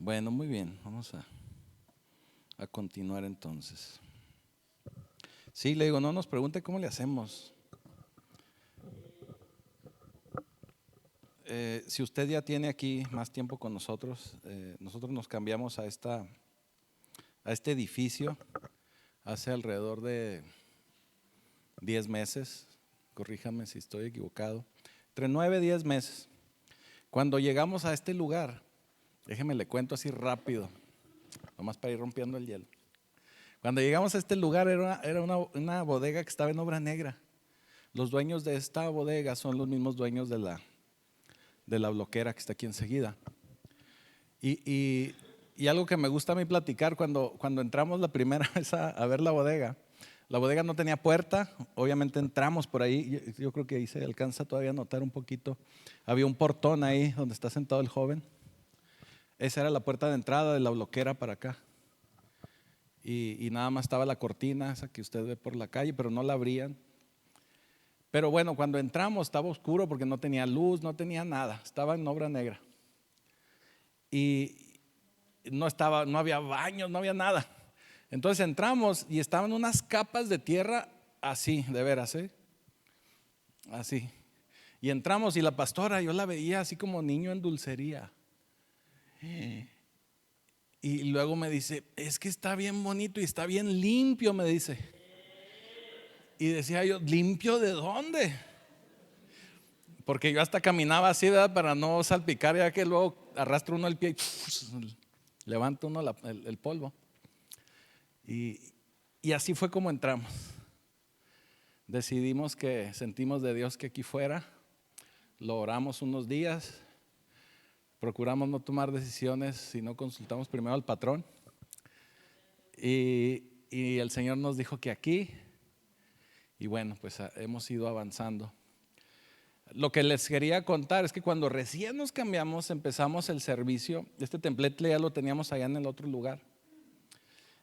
Bueno, muy bien, vamos a continuar entonces. Sí, le digo, no nos pregunte cómo le hacemos. Si usted ya tiene aquí más tiempo con nosotros, nosotros nos cambiamos a este edificio hace alrededor de 10 meses, corríjame si estoy equivocado, entre 9 y 10 meses. Cuando llegamos a este lugar, déjeme le cuento así rápido, nomás para ir rompiendo el hielo. Cuando llegamos a este lugar era una bodega que estaba en obra negra. Los dueños de esta bodega son los mismos dueños de la bloquera que está aquí enseguida. Y algo que me gusta a mí platicar cuando entramos la primera vez a ver la bodega no tenía puerta, obviamente entramos por ahí, yo creo que ahí se alcanza todavía a notar un poquito, había un portón ahí donde está sentado el joven, esa era la puerta de entrada de la bloquera para acá. Y nada más estaba la cortina esa que usted ve por la calle, pero no la abrían. Pero bueno, cuando entramos estaba oscuro porque no tenía luz, no tenía nada, estaba en obra negra. Y no había baños, no había nada. Entonces entramos y estaban unas capas de tierra así, de veras, así. Y entramos y la pastora, yo la veía así como niño en dulcería. Y luego me dice, es que está bien bonito y está bien limpio, me dice. Y decía yo, ¿limpio de dónde? Porque yo hasta caminaba así, ¿verdad? Para no salpicar, ya que luego arrastra uno el pie y levanta uno el polvo. Y así fue como entramos. Decidimos que sentimos de Dios que aquí fuera, lo oramos unos días, procuramos no tomar decisiones si no consultamos primero al patrón. Y el Señor nos dijo que aquí, y bueno, pues hemos ido avanzando. Lo que les quería contar es que cuando recién nos cambiamos, empezamos el servicio. Este templete ya lo teníamos allá en el otro lugar.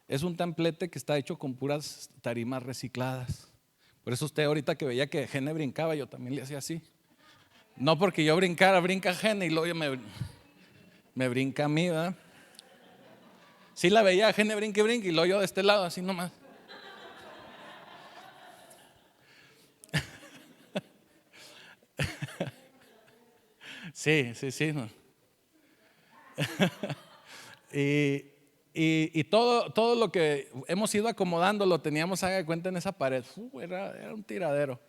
Es un templete que está hecho con puras tarimas recicladas. Por eso usted ahorita que veía que Gene brincaba, yo también le hacía así. No porque yo brincara, brinca Gene y luego me brinca a mí, ¿verdad? Sí la veía, Gene brinque y luego yo de este lado, así nomás. Sí. No. Y todo lo que hemos ido acomodando lo teníamos, haga de cuenta, en esa pared. Era un tiradero.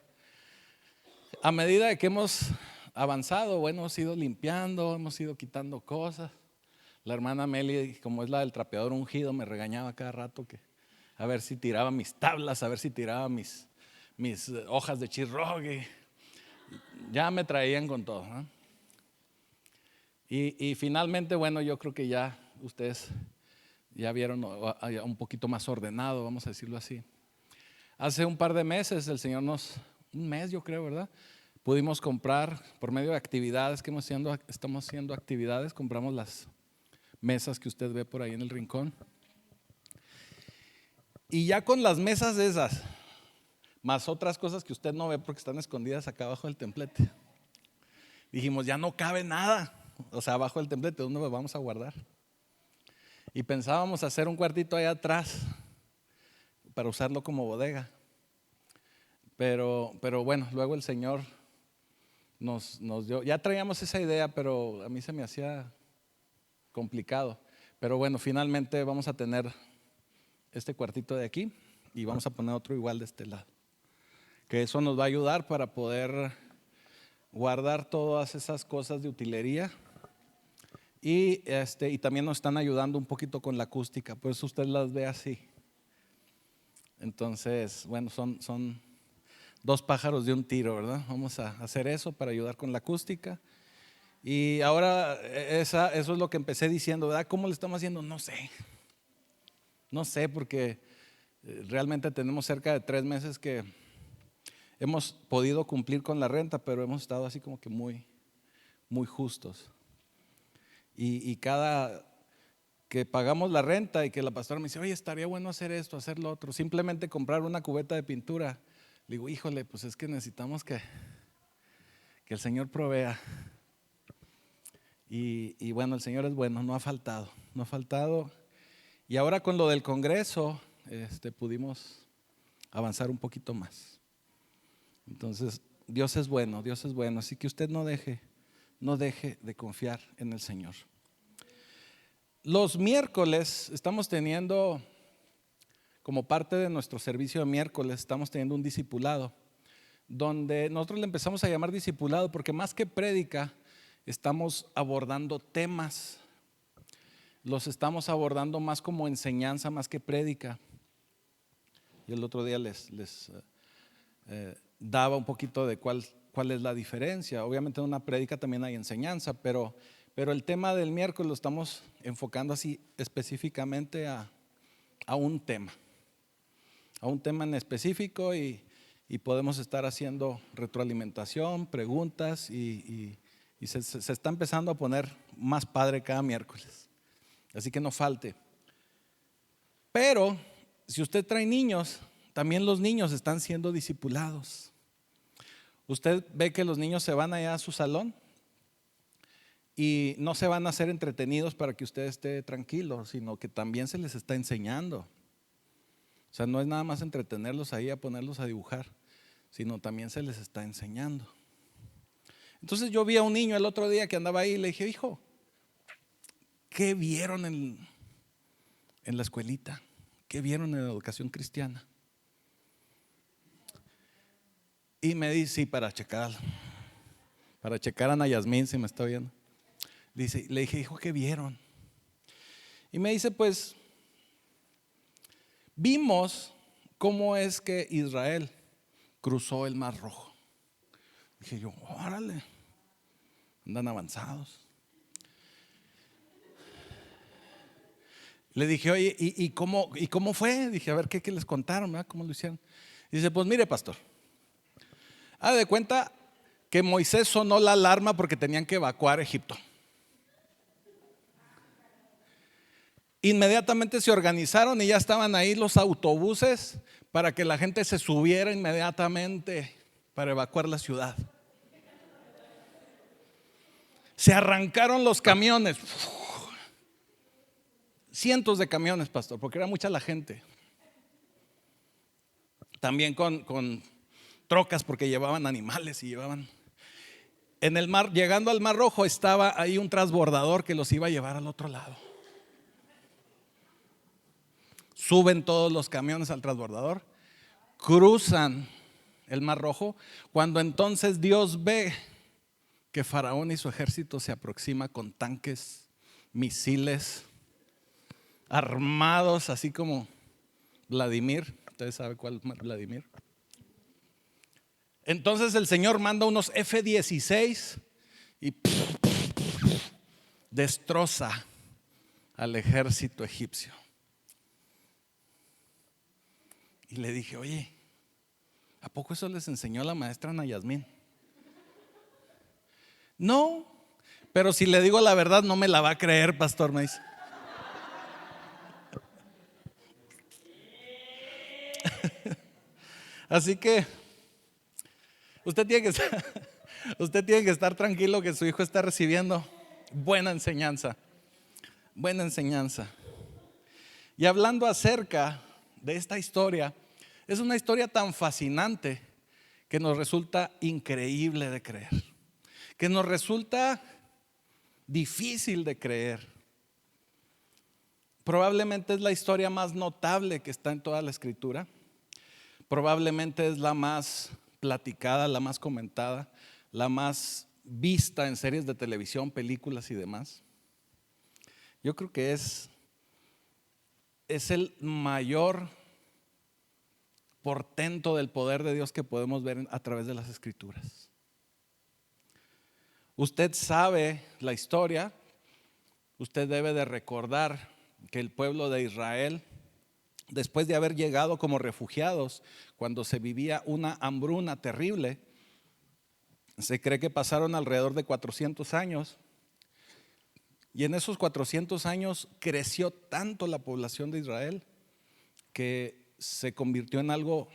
A medida de que hemos avanzado, bueno, hemos ido limpiando, hemos ido quitando cosas. La hermana Meli, como es la del trapeador ungido, me regañaba cada rato que a ver si tiraba mis tablas, a ver si tiraba mis hojas de chirrogue. Ya me traían con todo, ¿no? Y finalmente, bueno, yo creo que ya ustedes ya vieron un poquito más ordenado, vamos a decirlo así. Hace un par de meses el Señor un mes yo creo, ¿verdad? Pudimos comprar por medio de actividades que estamos haciendo actividades, compramos las mesas que usted ve por ahí en el rincón. Y ya con las mesas esas, más otras cosas que usted no ve porque están escondidas acá abajo del templete, dijimos, ya no cabe nada, o sea, abajo del templete, ¿dónde lo vamos a guardar? Y pensábamos hacer un cuartito allá atrás para usarlo como bodega. Pero bueno, luego el Señor nos dio, ya traíamos esa idea, pero a mí se me hacía complicado. Pero bueno, finalmente vamos a tener este cuartito de aquí y vamos a poner otro igual de este lado. Que eso nos va a ayudar para poder guardar todas esas cosas de utilería. Y también nos están ayudando un poquito con la acústica, por eso usted las ve así. Entonces, bueno, son dos pájaros de un tiro, ¿verdad? Vamos a hacer eso para ayudar con la acústica. Y ahora eso es lo que empecé diciendo, ¿verdad? ¿Cómo le estamos haciendo? No sé, porque realmente tenemos cerca de 3 meses que hemos podido cumplir con la renta, pero hemos estado así como que muy justos. Y cada que pagamos la renta y que la pastora me dice, oye, estaría bueno hacer esto, hacer lo otro, simplemente comprar una cubeta de pintura. Le digo, híjole, pues es que necesitamos que el Señor provea. Y bueno, el Señor es bueno, no ha faltado. no ha faltado. Y ahora con lo del Congreso, pudimos avanzar un poquito más. Entonces, Dios es bueno, así que usted no deje de confiar en el Señor. Los miércoles estamos teniendo, como parte de nuestro servicio de miércoles, estamos teniendo un discipulado, donde nosotros le empezamos a llamar discipulado porque más que prédica, estamos abordando temas. Los estamos abordando más como enseñanza, más que prédica. Y el otro día les daba un poquito de cuál es la diferencia. Obviamente en una prédica también hay enseñanza, pero el tema del miércoles lo estamos enfocando así específicamente a un tema en específico, y podemos estar haciendo retroalimentación, preguntas, y se está empezando a poner más padre cada miércoles. Así que no falte. Pero si usted trae niños, también los niños están siendo discipulados. Usted ve que los niños se van allá a su salón y no se van a ser entretenidos para que usted esté tranquilo, sino que también se les está enseñando. O sea, no es nada más entretenerlos ahí a ponerlos a dibujar, sino también se les está enseñando. Entonces yo vi a un niño el otro día que andaba ahí y le dije: hijo, ¿qué vieron en la escuelita? ¿Qué vieron en la educación cristiana? Y me dice: sí, para checar a Ana Yasmín si me está viendo. Le dije: hijo, ¿qué vieron? Y me dice: pues vimos cómo es que Israel cruzó el Mar Rojo. Dije yo: órale, andan avanzados. Le dije: oye, ¿y cómo fue? Dije: a ver, ¿qué les contaron? ¿Verdad? ¿Cómo lo hicieron? Dice: pues mire, pastor, haga de cuenta que Moisés sonó la alarma porque tenían que evacuar Egipto. Inmediatamente se organizaron y ya estaban ahí los autobuses para que la gente se subiera inmediatamente para evacuar la ciudad. Se arrancaron los camiones. Cientos de camiones, pastor, porque era mucha la gente. También con trocas, porque llevaban animales y llevaban. En el mar, llegando al Mar Rojo, estaba ahí un transbordador que los iba a llevar al otro lado. Suben todos los camiones al transbordador, cruzan el Mar Rojo, cuando entonces Dios ve que Faraón y su ejército se aproxima con tanques, misiles, armados así como Vladimir. Ustedes saben cuál es Vladimir. Entonces el Señor manda unos F-16 y destroza al ejército egipcio. Y le dije: oye, ¿a poco eso les enseñó la maestra Ana Yasmín? No, pero si le digo la verdad no me la va a creer, pastor, me dice. Así que usted tiene que estar tranquilo que su hijo está recibiendo buena enseñanza. Buena enseñanza. Y hablando acerca de esta historia, es una historia tan fascinante que nos resulta increíble de creer, que nos resulta difícil de creer. Probablemente es la historia más notable que está en toda la Escritura. Probablemente es la más platicada, la más comentada, la más vista en series de televisión, películas y demás. Yo creo que es el mayor portento del poder de Dios que podemos ver a través de las Escrituras. Usted sabe la historia, usted debe de recordar que el pueblo de Israel, después de haber llegado como refugiados, cuando se vivía una hambruna terrible, se cree que pasaron alrededor de 400 años. Y en esos 400 años creció tanto la población de Israel que se convirtió en algo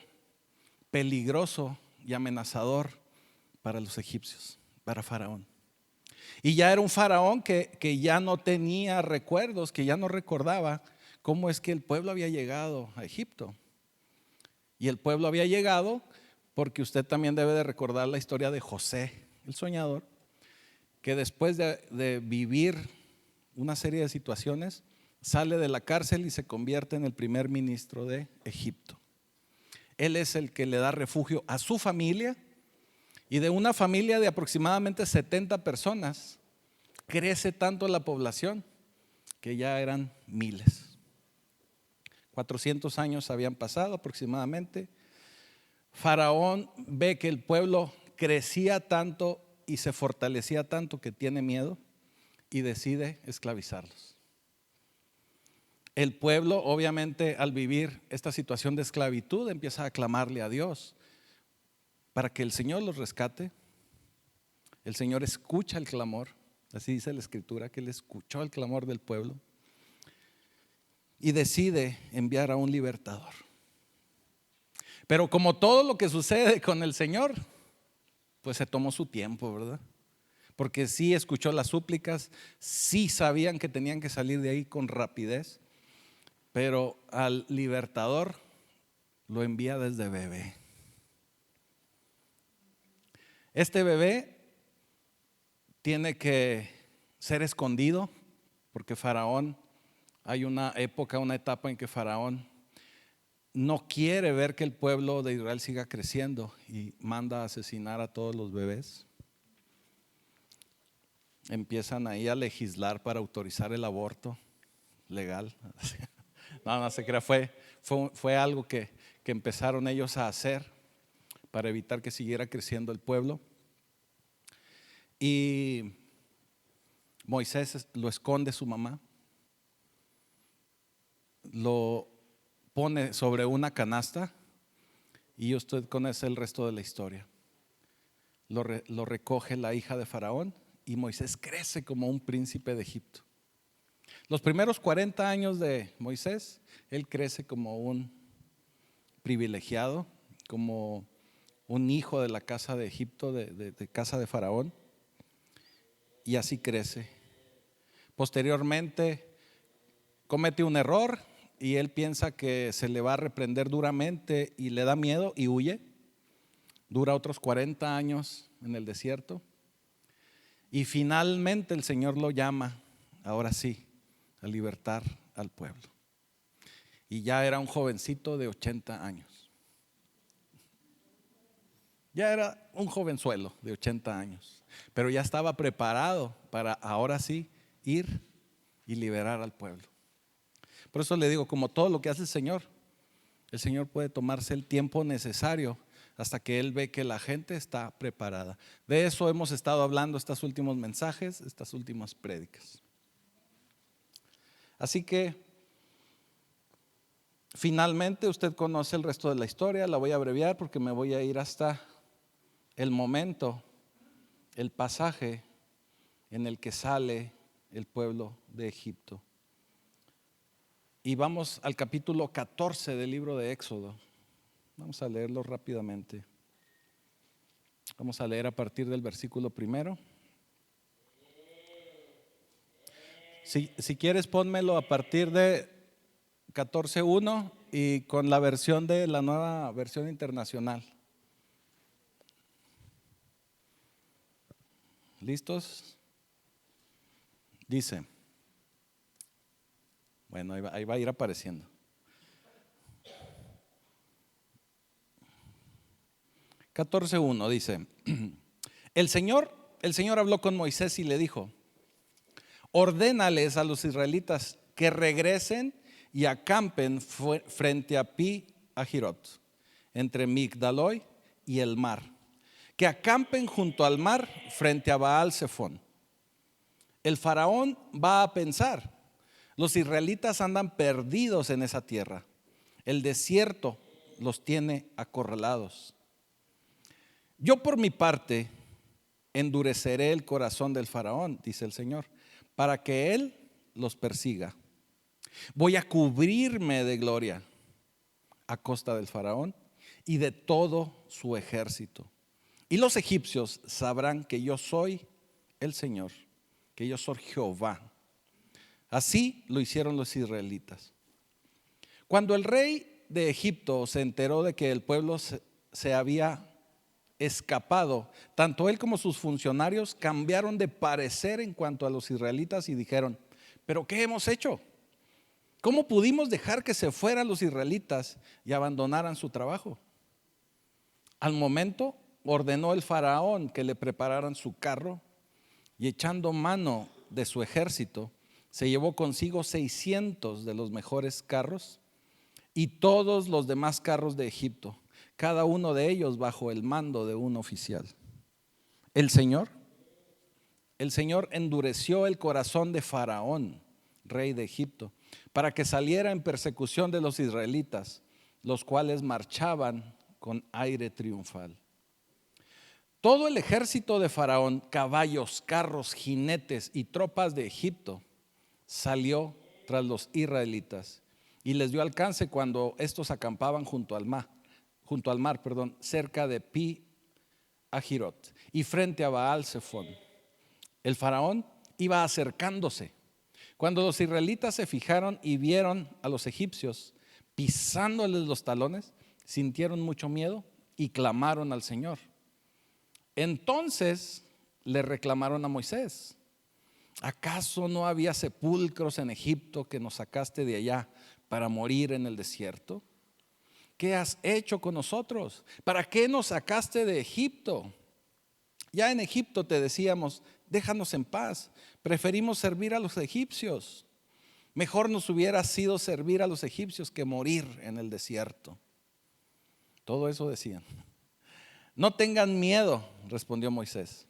peligroso y amenazador para los egipcios, para Faraón. Y ya era un faraón que ya no tenía recuerdos, que ya no recordaba cómo es que el pueblo había llegado a Egipto. Y el pueblo había llegado porque usted también debe de recordar la historia de José, el soñador, que después de vivir una serie de situaciones, sale de la cárcel y se convierte en el primer ministro de Egipto. Él es el que le da refugio a su familia, y de una familia de aproximadamente 70 personas, crece tanto la población que ya eran miles. 400 años habían pasado aproximadamente. Faraón ve que el pueblo crecía tanto y se fortalecía tanto que tiene miedo y decide esclavizarlos. El pueblo, obviamente, al vivir esta situación de esclavitud, empieza a clamarle a Dios para que el Señor los rescate. El Señor escucha el clamor, así dice la Escritura, que Él escuchó el clamor del pueblo y decide enviar a un libertador. Pero como todo lo que sucede con el Señor, pues se tomó su tiempo, ¿verdad? Porque sí escuchó las súplicas, sí sabían que tenían que salir de ahí con rapidez, pero al libertador lo envía desde bebé. Este bebé tiene que ser escondido porque Faraón, hay una época, una etapa en que Faraón no quiere ver que el pueblo de Israel siga creciendo y manda a asesinar a todos los bebés. Empiezan ahí a legislar para autorizar el aborto legal. No se crea, fue algo que empezaron ellos a hacer para evitar que siguiera creciendo el pueblo. Y Moisés lo esconde su mamá, lo pone sobre una canasta y usted conoce el resto de la historia. Lo recoge la hija de Faraón y Moisés crece como un príncipe de Egipto. Los primeros 40 años de Moisés, él crece como un privilegiado, como un hijo de la casa de Egipto, de casa de Faraón, y así crece. Posteriormente comete un error y él piensa que se le va a reprender duramente y le da miedo y huye. Dura otros 40 años en el desierto y finalmente el Señor lo llama, ahora sí, a libertar al pueblo. Y ya era un jovencito de 80 años. Ya era un jovenzuelo de 80 años, pero ya estaba preparado para ahora sí ir y liberar al pueblo. Por eso le digo, como todo lo que hace el Señor puede tomarse el tiempo necesario hasta que Él ve que la gente está preparada. De eso hemos estado hablando estos últimos mensajes, estas últimas prédicas. Así que finalmente usted conoce el resto de la historia, la voy a abreviar porque me voy a ir hasta el momento, el pasaje en el que sale el pueblo de Egipto. Y vamos al capítulo 14 del libro de Éxodo. Vamos a leerlo rápidamente. Vamos a leer a partir del versículo primero. Si quieres, pónmelo a partir de 14:1 y con la versión de la nueva versión internacional. ¿Listos? Dice, bueno, ahí va a ir apareciendo. 14:1 dice, el Señor habló con Moisés y le dijo, ordénales a los israelitas que regresen y acampen frente a Pi Hahirot, entre Migdaloi y el mar, que acampen junto al mar frente a Baal Zephón. El faraón va a pensar, los israelitas andan perdidos en esa tierra, el desierto los tiene acorralados. Yo por mi parte endureceré el corazón del faraón, dice el Señor, para que él los persiga. Voy a cubrirme de gloria a costa del faraón y de todo su ejército. Y los egipcios sabrán que yo soy el Señor, que yo soy Jehová. Así lo hicieron los israelitas. Cuando el rey de Egipto se enteró de que el pueblo se había escapado, tanto él como sus funcionarios cambiaron de parecer en cuanto a los israelitas y dijeron: ¿pero qué hemos hecho? ¿Cómo pudimos dejar que se fueran los israelitas y abandonaran su trabajo? Al momento ordenó el faraón que le prepararan su carro y, echando mano de su ejército, se llevó consigo 600 de los mejores carros y todos los demás carros de Egipto, cada uno de ellos bajo el mando de un oficial. El Señor endureció el corazón de Faraón, rey de Egipto, para que saliera en persecución de los israelitas, los cuales marchaban con aire triunfal. Todo el ejército de Faraón, caballos, carros, jinetes y tropas de Egipto, salió tras los israelitas y les dio alcance cuando estos acampaban junto al mar, cerca de Pi Hahirot y frente a Baal Zephón. El faraón iba acercándose. Cuando los israelitas se fijaron y vieron a los egipcios pisándoles los talones, sintieron mucho miedo y clamaron al Señor. Entonces le reclamaron a Moisés: ¿acaso no había sepulcros en Egipto que nos sacaste de allá para morir en el desierto? ¿Qué has hecho con nosotros? ¿Para qué nos sacaste de Egipto? Ya en Egipto te decíamos: déjanos en paz, preferimos servir a los egipcios. Mejor nos hubiera sido servir a los egipcios que morir en el desierto. Todo eso decían. No tengan miedo, respondió Moisés.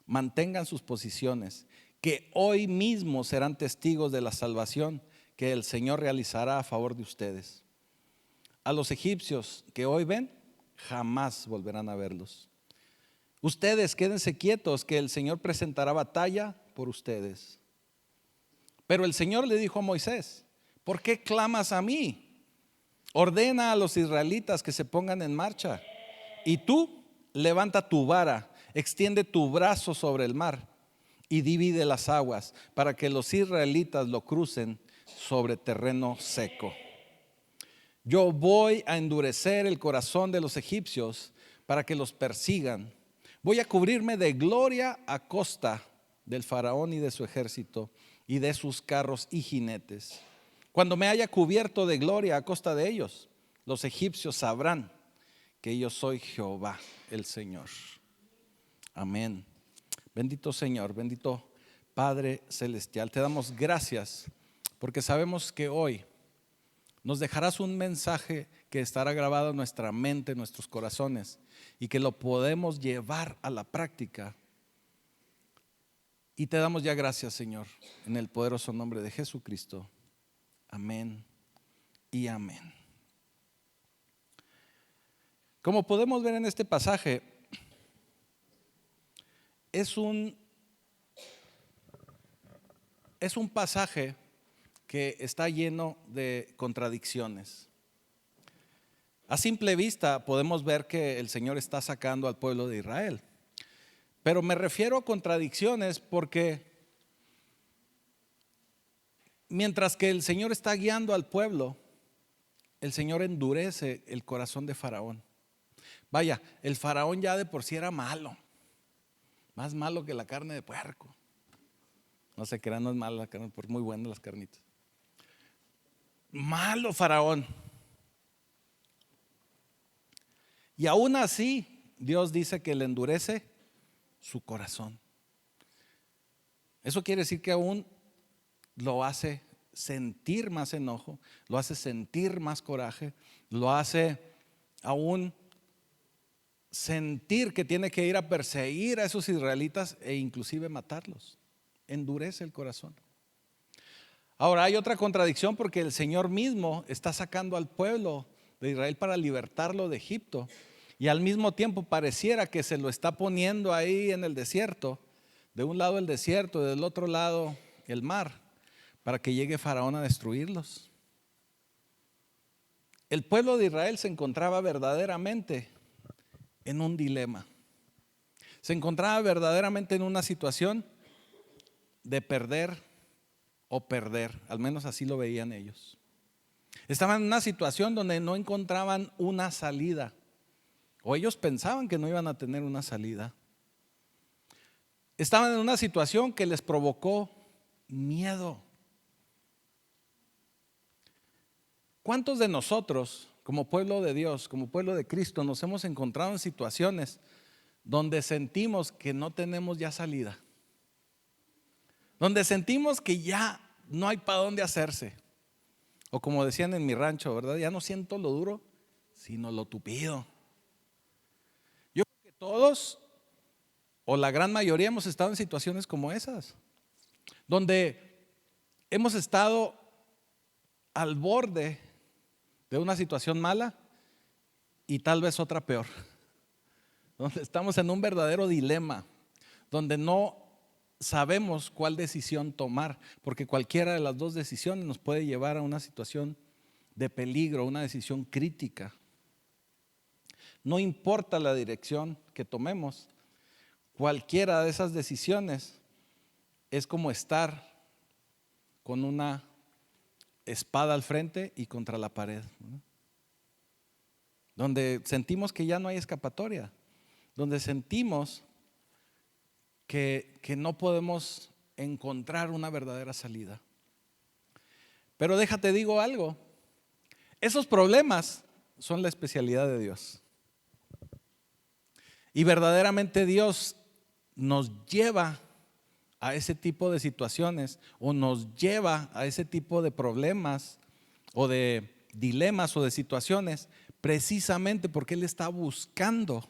Mantengan sus posiciones, que hoy mismo serán testigos de la salvación que el Señor realizará a favor de ustedes. A los egipcios que hoy ven, jamás volverán a verlos. Ustedes quédense quietos, que el Señor presentará batalla por ustedes. Pero el Señor le dijo a Moisés: ¿por qué clamas a mí? Ordena a los israelitas que se pongan en marcha. Y tú levanta tu vara, extiende tu brazo sobre el mar y divide las aguas para que los israelitas lo crucen sobre terreno seco. Yo voy a endurecer el corazón de los egipcios para que los persigan. Voy a cubrirme de gloria a costa del faraón y de su ejército y de sus carros y jinetes. Cuando me haya cubierto de gloria a costa de ellos, los egipcios sabrán que yo soy Jehová, el Señor. Amén. Bendito Señor, bendito Padre Celestial, te damos gracias porque sabemos que hoy nos dejarás un mensaje que estará grabado en nuestra mente, en nuestros corazones, y que lo podemos llevar a la práctica. Y te damos ya gracias, Señor, en el poderoso nombre de Jesucristo. Amén y amén. Como podemos ver en este pasaje, es un pasaje que está lleno de contradicciones. A simple vista podemos ver que el Señor está sacando al pueblo de Israel, pero me refiero a contradicciones porque mientras que el Señor está guiando al pueblo, el Señor endurece el corazón de Faraón. Vaya, el faraón ya de por sí era malo, más malo que la carne de puerco. No se crean, no es mala la carne, por muy buenas las carnitas. Malo faraón. Y aún así, Dios dice que le endurece su corazón. Eso quiere decir que aún lo hace sentir más enojo, lo hace sentir más coraje, lo hace aún sentir que tiene que ir a perseguir a esos israelitas e inclusive matarlos. Endurece el corazón. Ahora hay otra contradicción porque el Señor mismo está sacando al pueblo de Israel para libertarlo de Egipto, y al mismo tiempo pareciera que se lo está poniendo ahí en el desierto, de un lado el desierto, del otro lado el mar, para que llegue Faraón a destruirlos. El pueblo de Israel se encontraba verdaderamente en un dilema. Se encontraba verdaderamente en una situación de perder o perder, al menos así lo veían ellos. Estaban en una situación donde no encontraban una salida, o ellos pensaban que no iban a tener una salida. Estaban en una situación que les provocó miedo. ¿Cuántos de nosotros, como pueblo de Dios, como pueblo de Cristo, nos hemos encontrado en situaciones donde sentimos que no tenemos ya salida? Donde sentimos que ya no hay para dónde hacerse. O como decían en mi rancho, ¿verdad? Ya no siento lo duro, sino lo tupido. Yo creo que todos, o la gran mayoría, hemos estado en situaciones como esas, donde hemos estado al borde de una situación mala y tal vez otra peor, donde estamos en un verdadero dilema, donde no sabemos cuál decisión tomar, porque cualquiera de las dos decisiones nos puede llevar a una situación de peligro, una decisión crítica. No importa la dirección que tomemos, cualquiera de esas decisiones es como estar con una espada al frente y contra la pared, ¿no? Donde sentimos que ya no hay escapatoria, donde sentimos que no podemos encontrar una verdadera salida. Pero déjate digo algo, esos problemas son la especialidad de Dios. Y verdaderamente Dios nos lleva a ese tipo de situaciones, o nos lleva a ese tipo de problemas o de dilemas o de situaciones, precisamente porque Él está buscando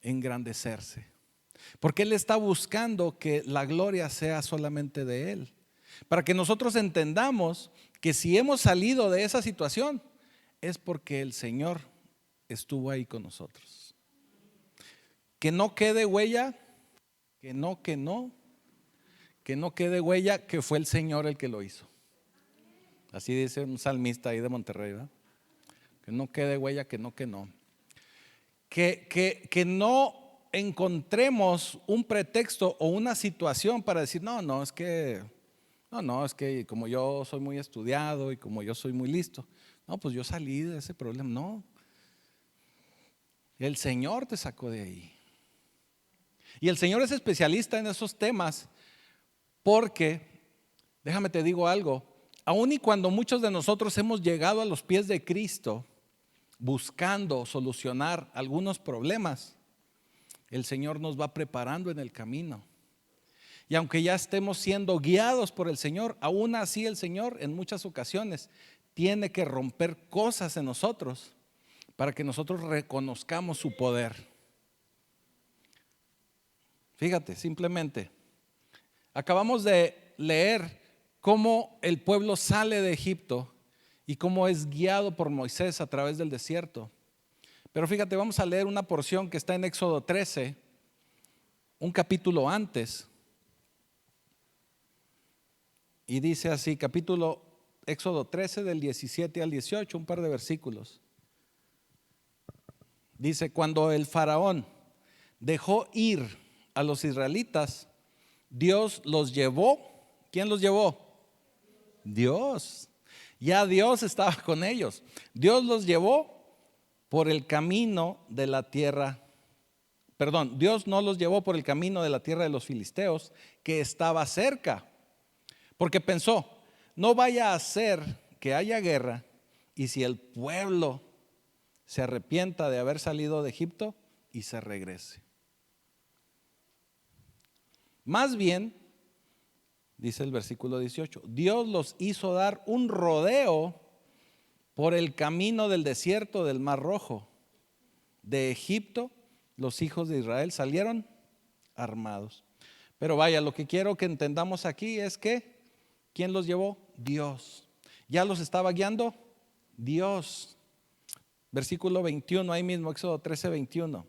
engrandecerse, porque Él está buscando que la gloria sea solamente de Él, para que nosotros entendamos que si hemos salido de esa situación es porque el Señor estuvo ahí con nosotros. Que no quede huella, que no quede huella que fue el Señor el que lo hizo. Así dice un salmista ahí de Monterrey, ¿verdad? Que no quede huella, que no. Que no encontremos un pretexto o una situación para decir, es que como yo soy muy estudiado y como yo soy muy listo, pues yo salí de ese problema. No, el Señor te sacó de ahí. Y el Señor es especialista en esos temas porque, déjame te digo algo, aun y cuando muchos de nosotros hemos llegado a los pies de Cristo buscando solucionar algunos problemas, el Señor nos va preparando en el camino. Y aunque ya estemos siendo guiados por el Señor, aún así el Señor en muchas ocasiones tiene que romper cosas en nosotros para que nosotros reconozcamos su poder. Fíjate, simplemente, acabamos de leer cómo el pueblo sale de Egipto y cómo es guiado por Moisés a través del desierto. Pero fíjate, vamos a leer una porción que está en Éxodo 13, un capítulo antes. Y dice así, Éxodo 13 del 17 al 18, un par de versículos. Dice, cuando el faraón dejó ir a los israelitas, Dios los llevó. ¿Quién los llevó? Dios. Ya Dios estaba con ellos. Dios los llevó por el camino de la tierra. Perdón, Dios no los llevó por el camino de la tierra de los filisteos, que estaba cerca. Porque pensó, no vaya a ser que haya guerra, y si el pueblo se arrepienta de haber salido de Egipto y se regrese. Más bien, dice el versículo 18, Dios los hizo dar un rodeo por el camino del desierto del Mar Rojo. De Egipto, los hijos de Israel salieron armados. Pero vaya, lo que quiero que entendamos aquí es que, ¿quién los llevó? Dios. ¿Ya los estaba guiando? Dios. Versículo 21, ahí mismo, Éxodo 13, 21.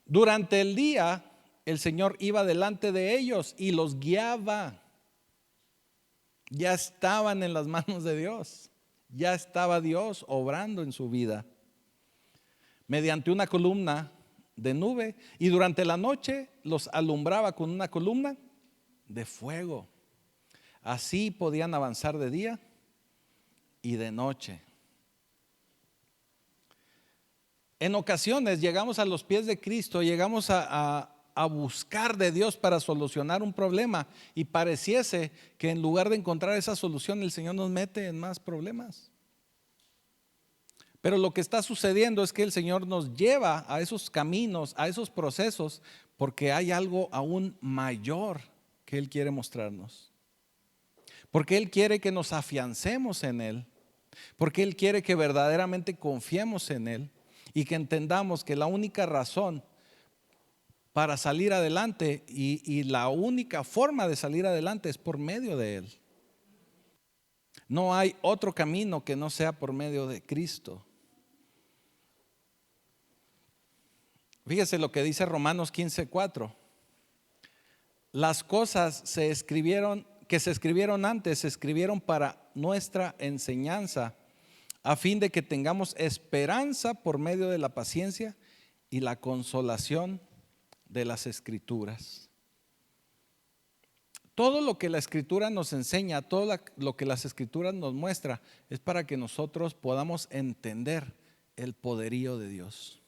Durante el día, el Señor iba delante de ellos y los guiaba. Ya estaban en las manos de Dios. Ya estaba Dios obrando en su vida. Mediante una columna de nube y durante la noche los alumbraba con una columna de fuego. Así podían avanzar de día y de noche. En ocasiones llegamos a los pies de Cristo, llegamos a buscar de Dios para solucionar un problema y pareciese que en lugar de encontrar esa solución el Señor nos mete en más problemas. Pero lo que está sucediendo es que el Señor nos lleva a esos caminos, a esos procesos, porque hay algo aún mayor que Él quiere mostrarnos. Porque Él quiere que nos afiancemos en Él. Porque Él quiere que verdaderamente confiemos en Él y que entendamos que la única razón para salir adelante y la única forma de salir adelante es por medio de Él. No hay otro camino que no sea por medio de Cristo. Fíjese lo que dice Romanos 15:4. Las cosas que se escribieron antes, se escribieron para nuestra enseñanza, a fin de que tengamos esperanza por medio de la paciencia y la consolación de las Escrituras. Todo lo que la Escritura nos enseña, todo lo que las Escrituras nos muestra, es para que nosotros podamos entender el poderío de Dios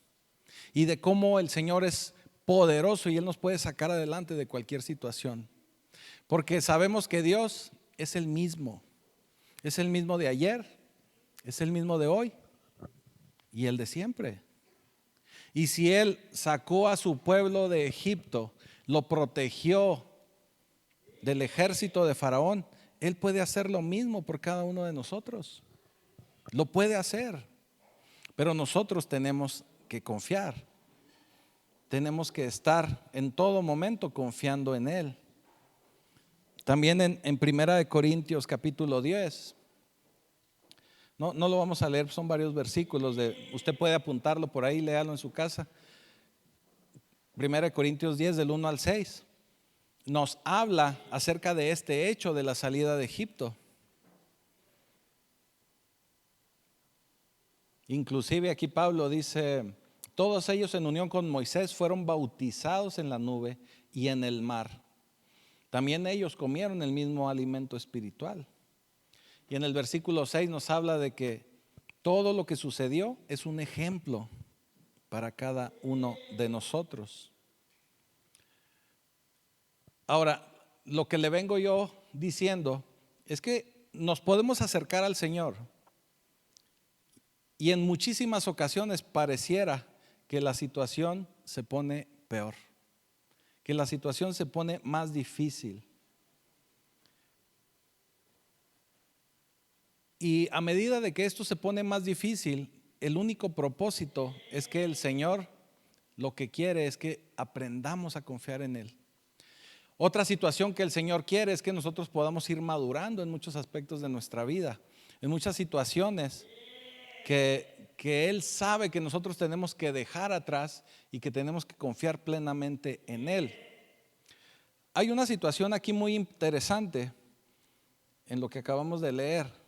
y de cómo el Señor es poderoso y Él nos puede sacar adelante de cualquier situación. Porque sabemos que Dios es el mismo de ayer, es el mismo de hoy y el de siempre. Y si Él sacó a su pueblo de Egipto, lo protegió del ejército de Faraón, Él puede hacer lo mismo por cada uno de nosotros. Lo puede hacer. Pero nosotros tenemos que confiar. Tenemos que estar en todo momento confiando en Él. También en Primera de Corintios capítulo 10. No lo vamos a leer, son varios versículos. Usted puede apuntarlo por ahí, léalo en su casa. Primera de Corintios 10 del 1 al 6. Nos habla acerca de este hecho de la salida de Egipto. Inclusive aquí Pablo dice: todos ellos en unión con Moisés fueron bautizados en la nube y en el mar. También ellos comieron el mismo alimento espiritual. Y en el versículo 6 nos habla de que todo lo que sucedió es un ejemplo para cada uno de nosotros. Ahora, lo que le vengo yo diciendo es que nos podemos acercar al Señor y en muchísimas ocasiones pareciera que la situación se pone peor, que la situación se pone más difícil. Y a medida de que esto se pone más difícil, el único propósito es que el Señor lo que quiere es que aprendamos a confiar en Él. Otra situación que el Señor quiere es que nosotros podamos ir madurando en muchos aspectos de nuestra vida, en muchas situaciones que Él sabe que nosotros tenemos que dejar atrás y que tenemos que confiar plenamente en Él. Hay una situación aquí muy interesante en lo que acabamos de leer.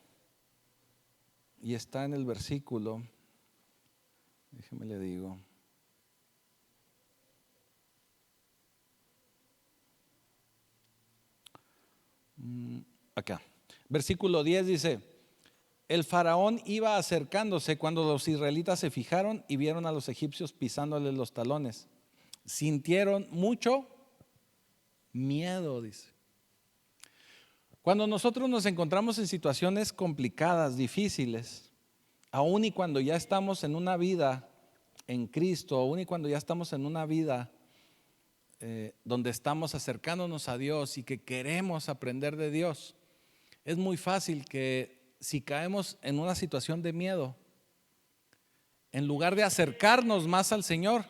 Y está en el versículo, déjeme le digo. Acá, versículo 10 dice: el faraón iba acercándose cuando los israelitas se fijaron y vieron a los egipcios pisándoles los talones. Sintieron mucho miedo, dice. Cuando nosotros nos encontramos en situaciones complicadas, difíciles, aún y cuando ya estamos en una vida en Cristo, aún y cuando ya estamos en una vida donde estamos acercándonos a Dios y que queremos aprender de Dios, es muy fácil que si caemos en una situación de miedo, en lugar de acercarnos más al Señor,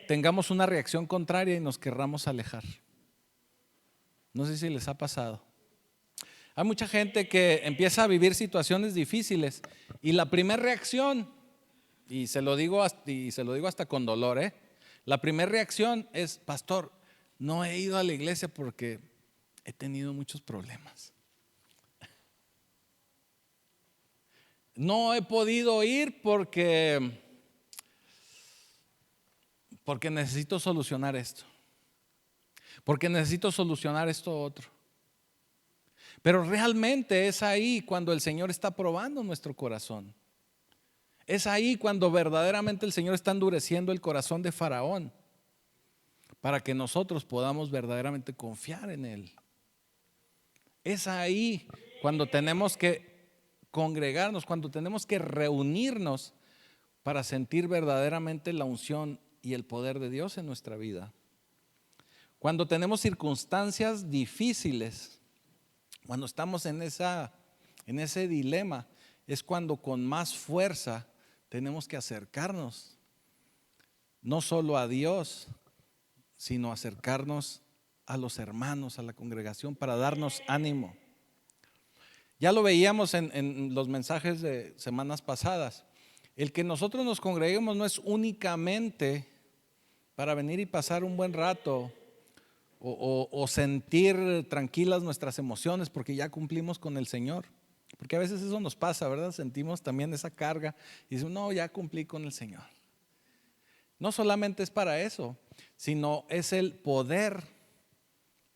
tengamos una reacción contraria y nos querramos alejar. No sé si les ha pasado. Hay mucha gente que empieza a vivir situaciones difíciles y la primera reacción, y se lo digo hasta con dolor, la primera reacción es: pastor, no he ido a la iglesia porque he tenido muchos problemas. No he podido ir porque porque necesito solucionar esto, porque necesito solucionar esto otro. Pero realmente es ahí cuando el Señor está probando nuestro corazón. Es ahí cuando verdaderamente el Señor está endureciendo el corazón de Faraón para que nosotros podamos verdaderamente confiar en Él. Es ahí cuando tenemos que congregarnos, cuando tenemos que reunirnos para sentir verdaderamente la unción y el poder de Dios en nuestra vida. Cuando tenemos circunstancias difíciles, cuando estamos en ese dilema, es cuando con más fuerza tenemos que acercarnos, no solo a Dios, sino acercarnos a los hermanos, a la congregación, para darnos ánimo. Ya lo veíamos en los mensajes de semanas pasadas. El que nosotros nos congreguemos no es únicamente para venir y pasar un buen rato o sentir tranquilas nuestras emociones porque ya cumplimos con el Señor. Porque a veces eso nos pasa, ¿verdad? Sentimos también esa carga y decimos, no, ya cumplí con el Señor. No solamente es para eso, sino es el poder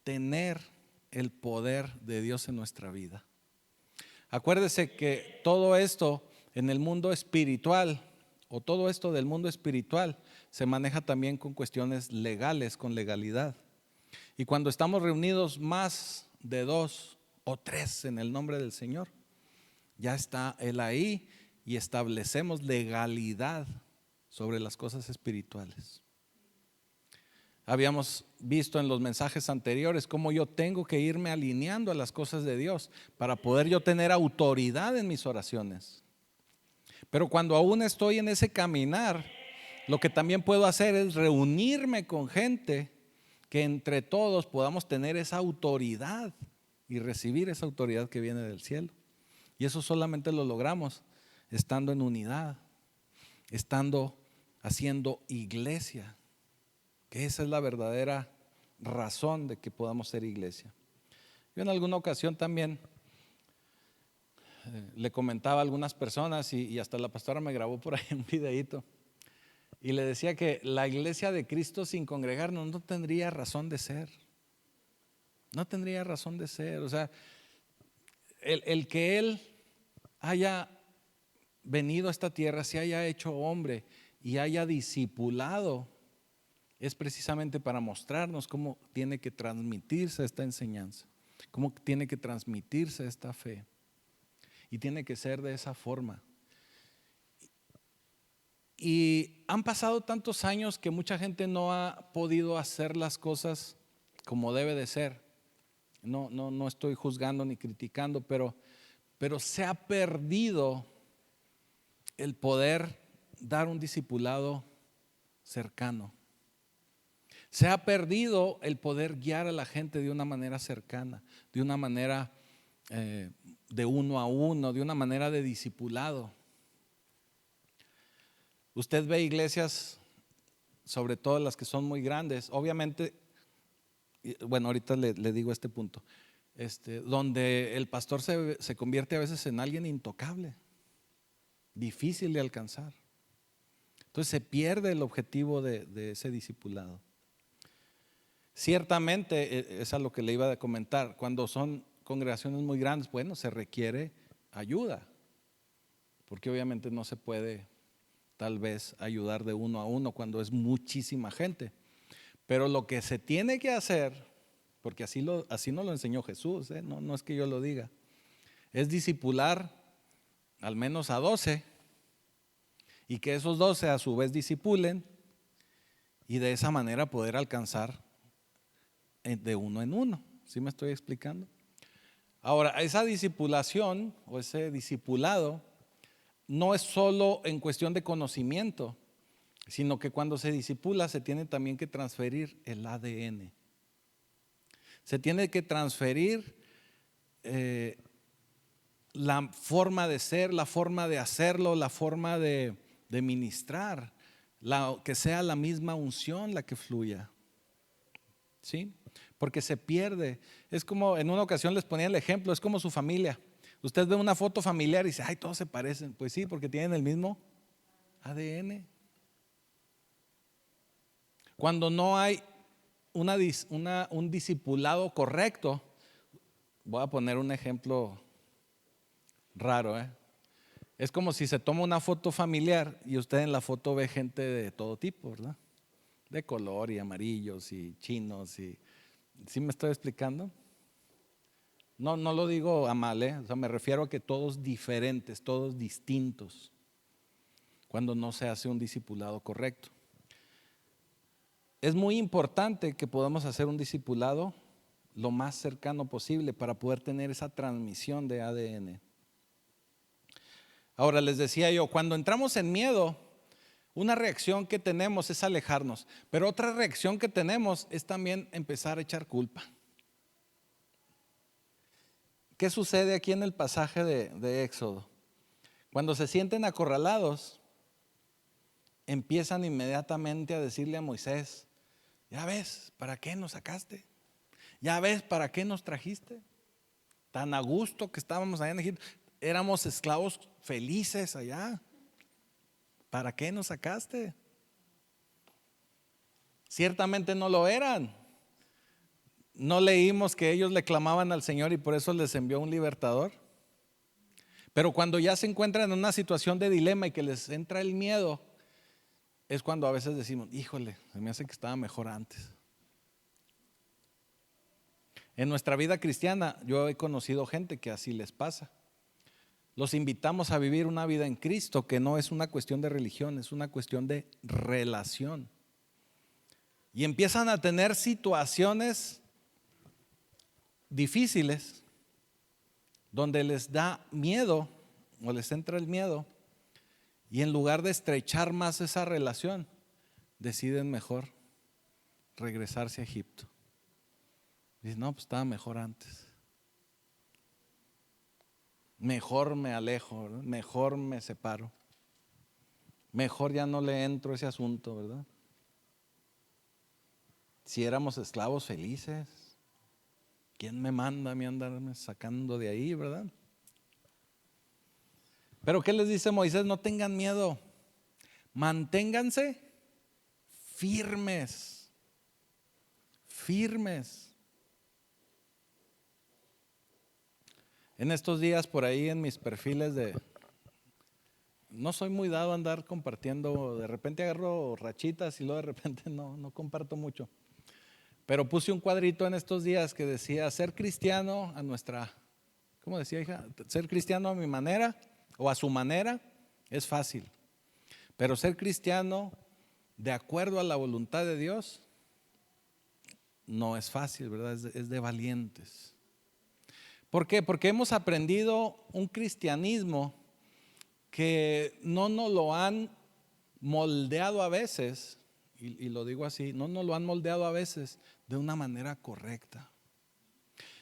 tener el poder de Dios en nuestra vida. Acuérdese que todo esto en el mundo espiritual, o todo esto del mundo espiritual, se maneja también con cuestiones legales, con legalidad. Y cuando estamos reunidos más de 2 o 3 en el nombre del Señor, ya está Él ahí y establecemos legalidad sobre las cosas espirituales. Habíamos visto en los mensajes anteriores cómo yo tengo que irme alineando a las cosas de Dios para poder yo tener autoridad en mis oraciones. Pero cuando aún estoy en ese caminar, lo que también puedo hacer es reunirme con gente que entre todos podamos tener esa autoridad y recibir esa autoridad que viene del cielo. Y eso solamente lo logramos estando en unidad, estando haciendo iglesia, que esa es la verdadera razón de que podamos ser iglesia. Yo en alguna ocasión también le comentaba a algunas personas y hasta la pastora me grabó por ahí un videíto y le decía que la iglesia de Cristo sin congregarnos no tendría razón de ser. No tendría razón de ser. O sea, el que Él haya venido a esta tierra, se haya hecho hombre y haya discipulado, es precisamente para mostrarnos cómo tiene que transmitirse esta enseñanza, cómo tiene que transmitirse esta fe. Y tiene que ser de esa forma. Y han pasado tantos años que mucha gente no ha podido hacer las cosas como debe de ser. No estoy juzgando ni criticando, pero se ha perdido el poder dar un discipulado cercano. Se ha perdido el poder guiar a la gente de una manera cercana, de una manera de uno a uno, de una manera de discipulado. Usted ve iglesias, sobre todo las que son muy grandes, obviamente, bueno, ahorita le digo este punto, donde el pastor se convierte a veces en alguien intocable, difícil de alcanzar. Entonces se pierde el objetivo de ese discipulado. Ciertamente, es a lo que le iba a comentar, cuando son congregaciones muy grandes, bueno, se requiere ayuda, porque obviamente no se puede tal vez ayudar de uno a uno cuando es muchísima gente. Pero lo que se tiene que hacer, porque así nos lo enseñó Jesús, no es que yo lo diga, es discipular al menos a 12 y que esos 12 a su vez discipulen y de esa manera poder alcanzar de uno en uno. ¿Sí me estoy explicando? Ahora, esa discipulación o ese discipulado no es solo en cuestión de conocimiento, sino que cuando se discipula se tiene también que transferir el ADN. Se tiene que transferir la forma de ser, la forma de hacerlo, la forma de ministrar, que sea la misma unción la que fluya. ¿Sí? Porque se pierde. Es como, en una ocasión les ponía el ejemplo, es como su familia. Usted ve una foto familiar y dice, ay, todos se parecen. Pues sí, porque tienen el mismo ADN. Cuando no hay un discipulado correcto, voy a poner un ejemplo raro, ¿eh? Es como si se toma una foto familiar y usted en la foto ve gente de todo tipo, ¿verdad? De color y amarillos y chinos y… ¿Sí me estoy explicando? No lo digo a mal, ¿eh? O sea, me refiero a que todos diferentes, todos distintos, cuando no se hace un discipulado correcto. Es muy importante que podamos hacer un discipulado lo más cercano posible para poder tener esa transmisión de ADN. Ahora les decía yo, cuando entramos en miedo, una reacción que tenemos es alejarnos, pero otra reacción que tenemos es también empezar a echar culpa. ¿Qué sucede aquí en el pasaje de Éxodo? Cuando se sienten acorralados, empiezan inmediatamente a decirle a Moisés: ya ves, ¿para qué nos sacaste? Ya ves, ¿para qué nos trajiste? Tan a gusto que estábamos allá en Egipto, éramos esclavos felices allá. ¿Para qué nos sacaste? Ciertamente no lo eran. No leímos que ellos le clamaban al Señor y por eso les envió un libertador. Pero cuando ya se encuentran en una situación de dilema y que les entra el miedo, es cuando a veces decimos: híjole, se me hace que estaba mejor antes. En nuestra vida cristiana yo he conocido gente que así les pasa. Los invitamos a vivir una vida en Cristo que no es una cuestión de religión, es una cuestión de relación. Y empiezan a tener situaciones difíciles donde les da miedo o les entra el miedo, y en lugar de estrechar más esa relación, deciden mejor regresarse a Egipto. Dicen: no, pues estaba mejor antes. Mejor me alejo, ¿verdad? Mejor me separo. Mejor ya no le entro a ese asunto, ¿verdad? Si éramos esclavos felices, ¿quién me manda a mí a andarme sacando de ahí, verdad? Pero ¿qué les dice Moisés? No tengan miedo, manténganse firmes, firmes. En estos días por ahí en mis perfiles no soy muy dado a andar compartiendo, de repente agarro rachitas y luego de repente no comparto mucho. Pero puse un cuadrito en estos días que decía: ser cristiano a nuestra, ¿cómo decía, hija? Ser cristiano a mi manera o a su manera es fácil, pero ser cristiano de acuerdo a la voluntad de Dios no es fácil, ¿verdad? Es de valientes. ¿Por qué? Porque hemos aprendido un cristianismo que no nos lo han moldeado a veces, y lo digo así, no nos lo han moldeado a veces de una manera correcta.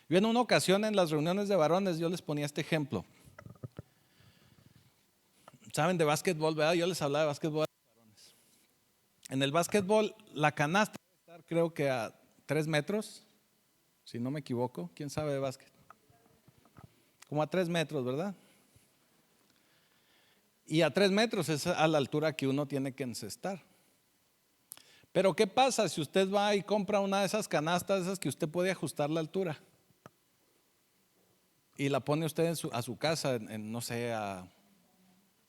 Yo en una ocasión en las reuniones de varones yo les ponía este ejemplo. Saben de básquetbol, ¿verdad? Yo les hablaba de básquetbol a los varones. En el básquetbol la canasta debe estar creo que a 3 metros, si no me equivoco. ¿Quién sabe de básquet? Como a 3 metros, ¿verdad? Y a 3 metros es a la altura que uno tiene que encestar. Pero ¿qué pasa si usted va y compra una de esas canastas, esas que usted puede ajustar la altura, y la pone usted a su casa no sé, a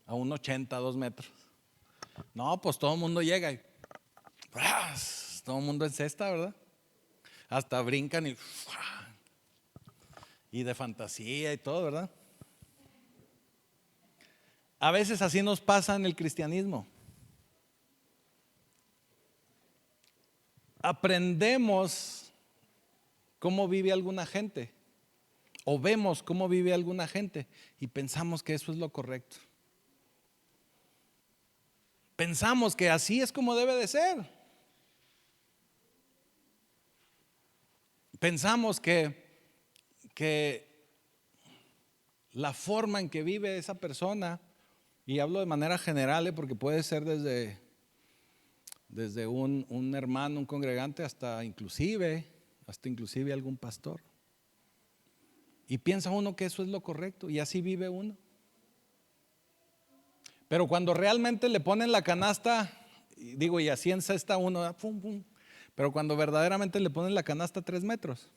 un 80, 2 metros? No, pues todo el mundo llega y ¡fras! Todo el mundo encesta, ¿verdad? Hasta brincan y de fantasía y todo, ¿verdad? A veces así nos pasa en el cristianismo. Aprendemos cómo vive alguna gente o vemos cómo vive alguna gente y pensamos que eso es lo correcto. Pensamos que así es como debe de ser. Pensamos que la forma en que vive esa persona, y hablo de manera general, porque puede ser desde un hermano, un congregante, hasta inclusive algún pastor. Y piensa uno que eso es lo correcto y así vive uno. Pero cuando realmente le ponen la canasta Y así encesta uno, pum, pum. Pero cuando verdaderamente le ponen la canasta a 3 metros,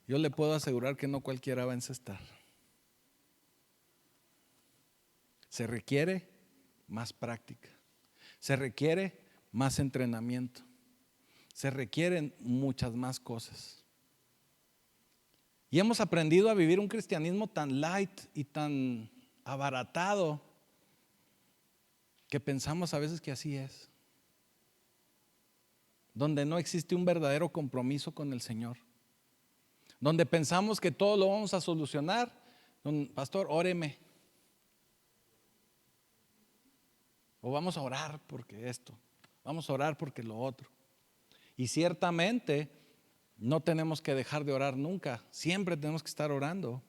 yo le puedo asegurar que no cualquiera va a encestar. Se requiere más práctica, se requiere más entrenamiento, se requieren muchas más cosas. Y hemos aprendido a vivir un cristianismo tan light y tan abaratado que pensamos a veces que así es, donde no existe un verdadero compromiso con el Señor, donde pensamos que todo lo vamos a solucionar. Pastor, óreme, o vamos a orar porque esto, vamos a orar porque lo otro. Y ciertamente no tenemos que dejar de orar nunca, siempre tenemos que estar orando,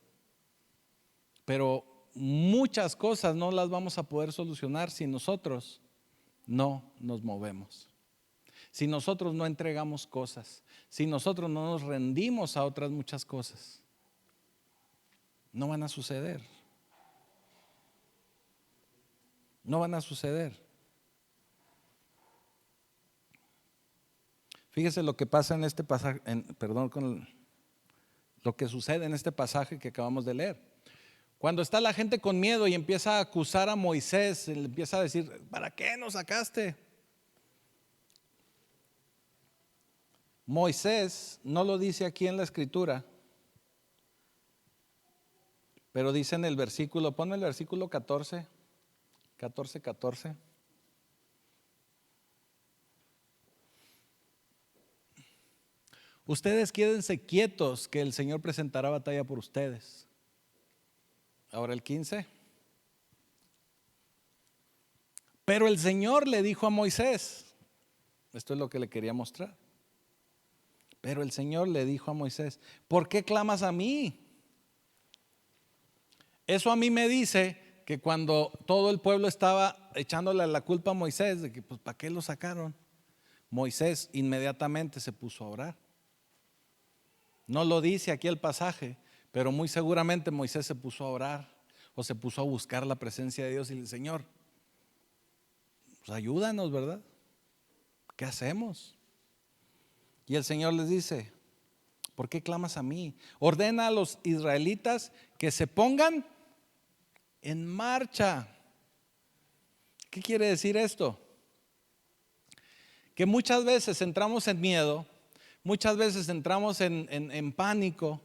pero muchas cosas no las vamos a poder solucionar si nosotros no nos movemos, si nosotros no entregamos cosas, si nosotros no nos rendimos a otras muchas cosas. No van a suceder. No van a suceder. Fíjese lo que pasa en este pasaje, lo que sucede en este pasaje que acabamos de leer. Cuando está la gente con miedo y empieza a acusar a Moisés, le empieza a decir, ¿para qué nos sacaste? Moisés no lo dice aquí en la escritura, pero dice en el versículo, pon el versículo 14. Ustedes quédense quietos que el Señor presentará batalla por ustedes. Ahora el 15. Pero el Señor le dijo a Moisés, esto es lo que le quería mostrar. Pero el Señor le dijo a Moisés, ¿por qué clamas a mí? Eso a mí me dice que cuando todo el pueblo estaba echándole la culpa a Moisés, de que pues ¿para qué lo sacaron? Moisés inmediatamente se puso a orar. No lo dice aquí el pasaje, pero muy seguramente Moisés se puso a orar o se puso a buscar la presencia de Dios y el Señor, pues ayúdanos, ¿verdad? ¿Qué hacemos? Y el Señor les dice, ¿por qué clamas a mí? Ordena a los israelitas que se pongan en marcha. ¿Qué quiere decir esto? Que muchas veces entramos en miedo, muchas veces entramos en pánico.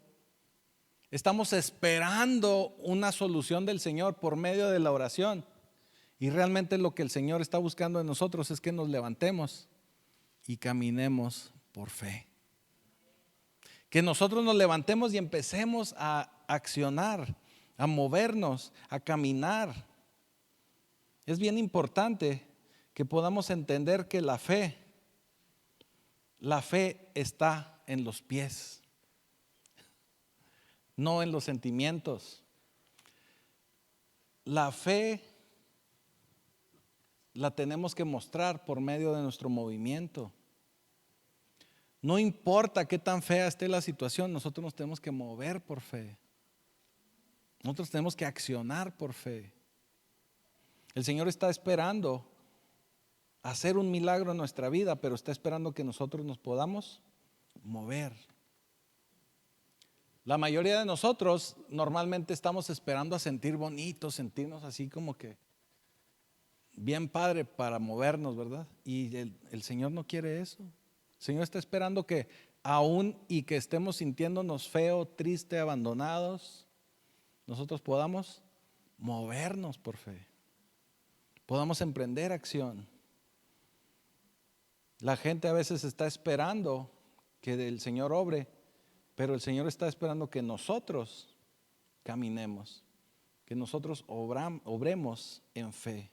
Estamos esperando una solución del Señor por medio de la oración. Y realmente lo que el Señor está buscando de nosotros es que nos levantemos y caminemos por fe. Que nosotros nos levantemos y empecemos a accionar, a movernos, a caminar. Es bien importante que podamos entender que la fe está en los pies, no en los sentimientos. La fe la tenemos que mostrar por medio de nuestro movimiento. No importa qué tan fea esté la situación, nosotros nos tenemos que mover por fe. Nosotros tenemos que accionar por fe. El Señor está esperando hacer un milagro en nuestra vida, pero está esperando que nosotros nos podamos mover. La mayoría de nosotros normalmente estamos esperando a sentir bonito, sentirnos así como que bien padre para movernos, ¿verdad? Y el Señor no quiere eso. El Señor está esperando que aún y que estemos sintiéndonos feo, triste, abandonados, nosotros podamos movernos por fe, podamos emprender acción. La gente a veces está esperando que el Señor obre, pero el Señor está esperando que nosotros caminemos, que nosotros obremos en fe.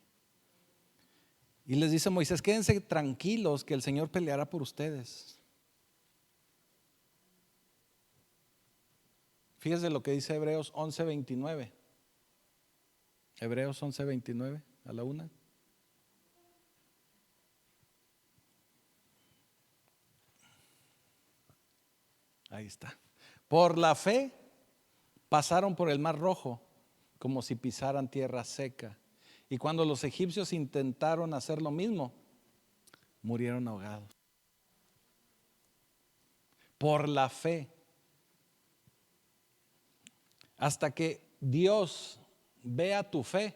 Y les dice Moisés, quédense tranquilos que el Señor peleará por ustedes. Fíjense lo que dice Hebreos 11:29. Hebreos 11:29 a la una. Ahí está. Por la fe pasaron por el mar Rojo como si pisaran tierra seca. Y cuando los egipcios intentaron hacer lo mismo, murieron ahogados. Por la fe. Hasta que Dios vea tu fe,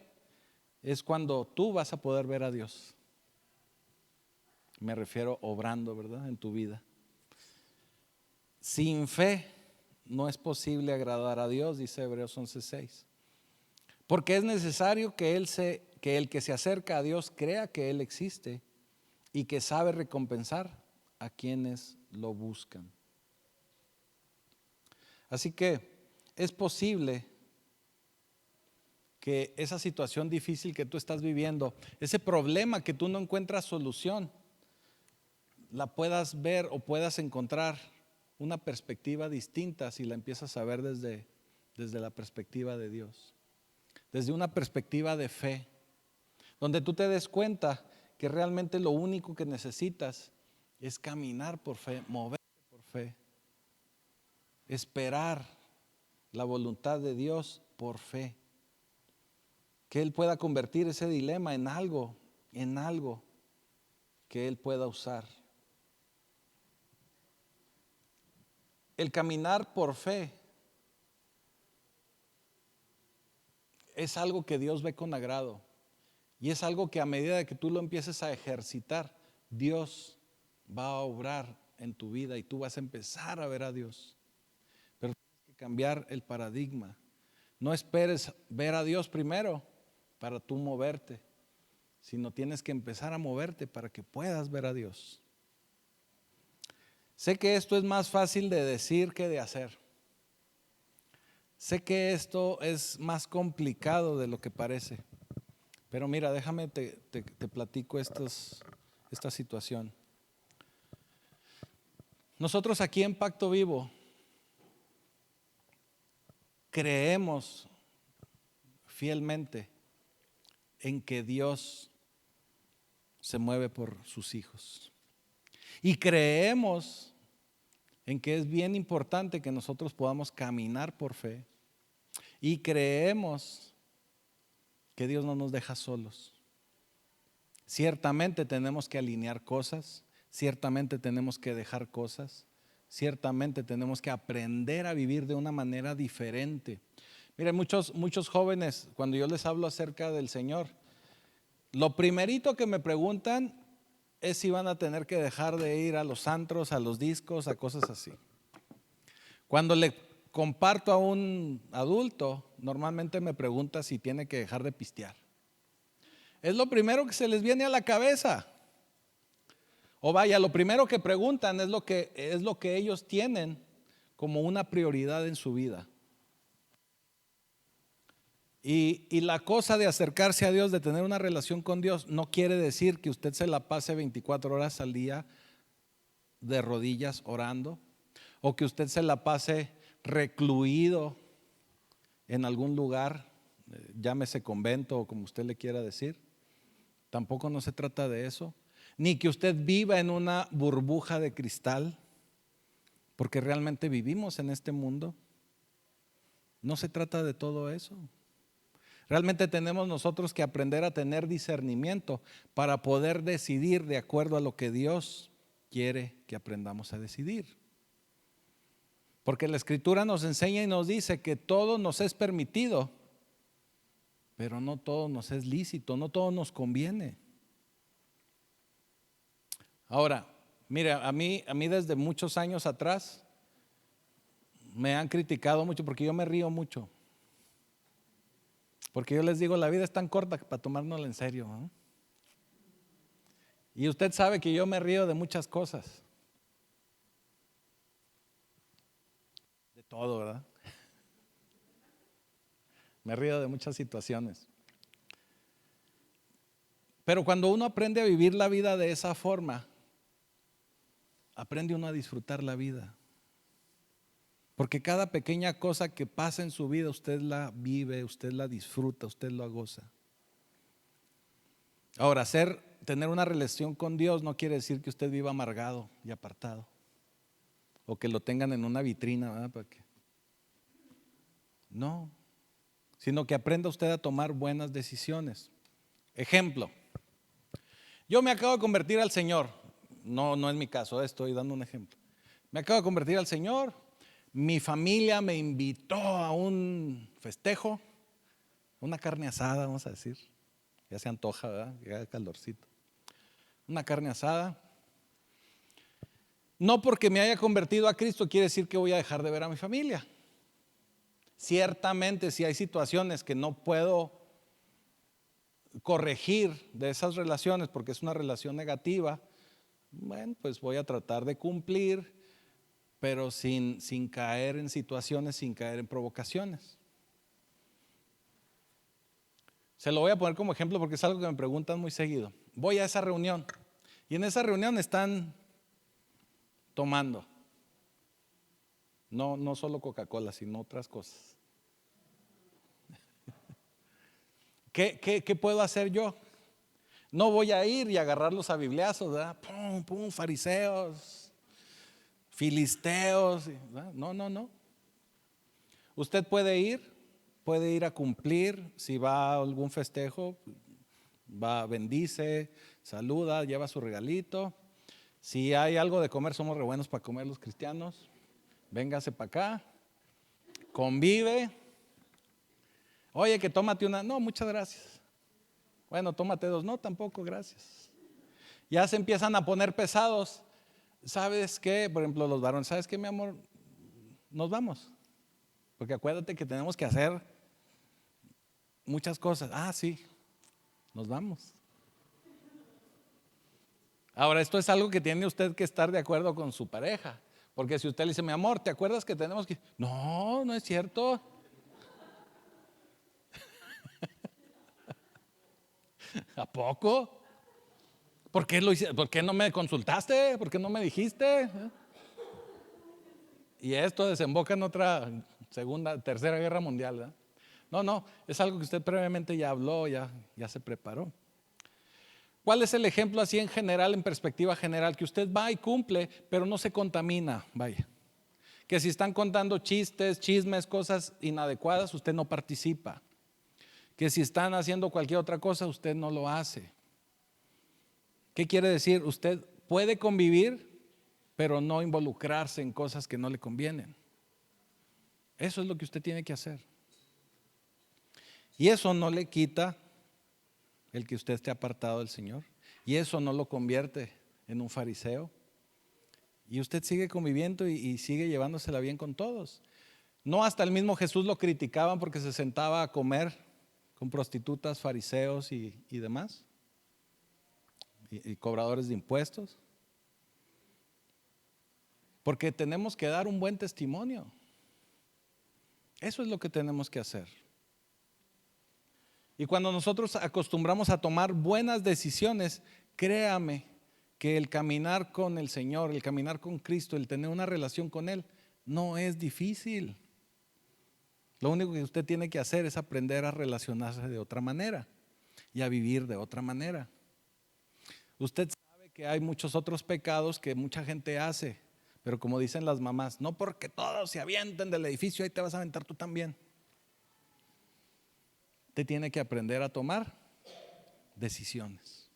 es cuando tú vas a poder ver a Dios. Me refiero obrando, ¿verdad? En tu vida. Sin fe no es posible agradar a Dios, dice Hebreos 11:6. Porque es necesario que el que se acerca a Dios crea que Él existe y que sabe recompensar a quienes lo buscan. Así que es posible que esa situación difícil que tú estás viviendo, ese problema que tú no encuentras solución, la puedas ver o puedas encontrar una perspectiva distinta si la empiezas a ver desde la perspectiva de Dios, desde una perspectiva de fe, donde tú te des cuenta que realmente lo único que necesitas es caminar por fe, moverte por fe, esperar la voluntad de Dios por fe, que Él pueda convertir ese dilema en algo que Él pueda usar. El caminar por fe es algo que Dios ve con agrado y es algo que a medida de que tú lo empieces a ejercitar, Dios va a obrar en tu vida y tú vas a empezar a ver a Dios. Pero tienes que cambiar el paradigma. No esperes ver a Dios primero para tú moverte, sino tienes que empezar a moverte para que puedas ver a Dios. Sé que esto es más fácil de decir que de hacer. Sé que esto es más complicado de lo que parece. Pero mira, déjame te platico esta situación. Nosotros aquí en Pacto Vivo creemos fielmente en que Dios se mueve por sus hijos. Y creemos en que es bien importante que nosotros podamos caminar por fe. Y creemos que Dios no nos deja solos. Ciertamente tenemos que alinear cosas, ciertamente tenemos que dejar cosas, ciertamente tenemos que aprender a vivir de una manera diferente. Miren, muchos jóvenes, cuando yo les hablo acerca del Señor, lo primerito que me preguntan es si van a tener que dejar de ir a los antros, a los discos, a cosas así. Cuando le comparto a un adulto, normalmente me pregunta si tiene que dejar de pistear. Es lo primero que se les viene a la cabeza. O vaya, lo primero que preguntan es lo que ellos tienen como una prioridad en su vida. Y la cosa de acercarse a Dios, de tener una relación con Dios, no quiere decir que usted se la pase 24 horas al día de rodillas orando, o que usted se la pase recluido en algún lugar, llámese convento o como usted le quiera decir. Tampoco no se trata de eso, ni que usted viva en una burbuja de cristal, porque realmente vivimos en este mundo. No se trata de todo eso. Realmente tenemos nosotros que aprender a tener discernimiento para poder decidir de acuerdo a lo que Dios quiere que aprendamos a decidir. Porque la Escritura nos enseña y nos dice que todo nos es permitido, pero no todo nos es lícito, no todo nos conviene. Ahora, mire, a mí desde muchos años atrás me han criticado mucho porque yo me río mucho. Porque yo les digo, la vida es tan corta para tomárnosla en serio, ¿no? Y usted sabe que yo me río de muchas cosas. De todo, ¿verdad? Me río de muchas situaciones. Pero cuando uno aprende a vivir la vida de esa forma, aprende uno a disfrutar la vida. Porque cada pequeña cosa que pasa en su vida, usted la vive, usted la disfruta, usted la goza. Ahora, tener una relación con Dios no quiere decir que usted viva amargado y apartado, o que lo tengan en una vitrina, ¿verdad? No, sino que aprenda usted a tomar buenas decisiones. Ejemplo, yo me acabo de convertir al Señor, no es mi caso, estoy dando un ejemplo. Me acabo de convertir al Señor, mi familia me invitó a un festejo, una carne asada, vamos a decir. Ya se antoja, ¿verdad? Ya calorcito. Una carne asada. No porque me haya convertido a Cristo quiere decir que voy a dejar de ver a mi familia. Ciertamente, si hay situaciones que no puedo corregir de esas relaciones porque es una relación negativa, bueno, pues voy a tratar de cumplir, pero sin caer en situaciones, sin caer en provocaciones. Se lo voy a poner como ejemplo porque es algo que me preguntan muy seguido. Voy a esa reunión y en esa reunión están tomando. No solo Coca-Cola, sino otras cosas. ¿Qué puedo hacer yo? No voy a ir y agarrarlos a bibliazos, ¿verdad? Pum, pum, fariseos, filisteos, ¿verdad? No. Usted puede ir a cumplir. Si va a algún festejo, va, bendice, saluda, lleva su regalito. Si hay algo de comer, somos re buenos para comer los cristianos. Véngase para acá, convive. Oye, que tómate una. No, muchas gracias. Bueno, tómate dos. No, tampoco, gracias. Ya se empiezan a poner pesados. ¿Sabes qué? Por ejemplo, los varones, ¿sabes qué, mi amor? Nos vamos. Porque acuérdate que tenemos que hacer muchas cosas. Ah, sí, nos vamos. Ahora, esto es algo que tiene usted que estar de acuerdo con su pareja. Porque si usted le dice, mi amor, ¿te acuerdas que tenemos que...? No es cierto. ¿A poco? ¿Por qué lo hice? ¿Por qué no me consultaste? ¿Por qué no me dijiste? Y esto desemboca en otra tercera guerra mundial, ¿verdad? No, es algo que usted previamente ya habló, ya se preparó. ¿Cuál es el ejemplo así en general, en perspectiva general? Que usted va y cumple, pero no se contamina, vaya. Que si están contando chistes, chismes, cosas inadecuadas, usted no participa. Que si están haciendo cualquier otra cosa, usted no lo hace. ¿Qué quiere decir? Usted puede convivir, pero no involucrarse en cosas que no le convienen. Eso es lo que usted tiene que hacer. Y eso no le quita el que usted esté apartado del Señor. Y eso no lo convierte en un fariseo. Y usted sigue conviviendo y sigue llevándosela bien con todos. No, hasta el mismo Jesús lo criticaban porque se sentaba a comer con prostitutas, fariseos y demás. Y cobradores de impuestos. Porque tenemos que dar un buen testimonio. Eso es lo que tenemos que hacer. Y cuando nosotros acostumbramos a tomar buenas decisiones, créame que el caminar con el Señor, el caminar con Cristo, el tener una relación con Él, no es difícil. Lo único que usted tiene que hacer es aprender a relacionarse de otra manera y a vivir de otra manera. Usted sabe que hay muchos otros pecados que mucha gente hace, pero como dicen las mamás, no porque todos se avienten del edificio, ahí te vas a aventar tú también. Usted tiene que aprender a tomar decisiones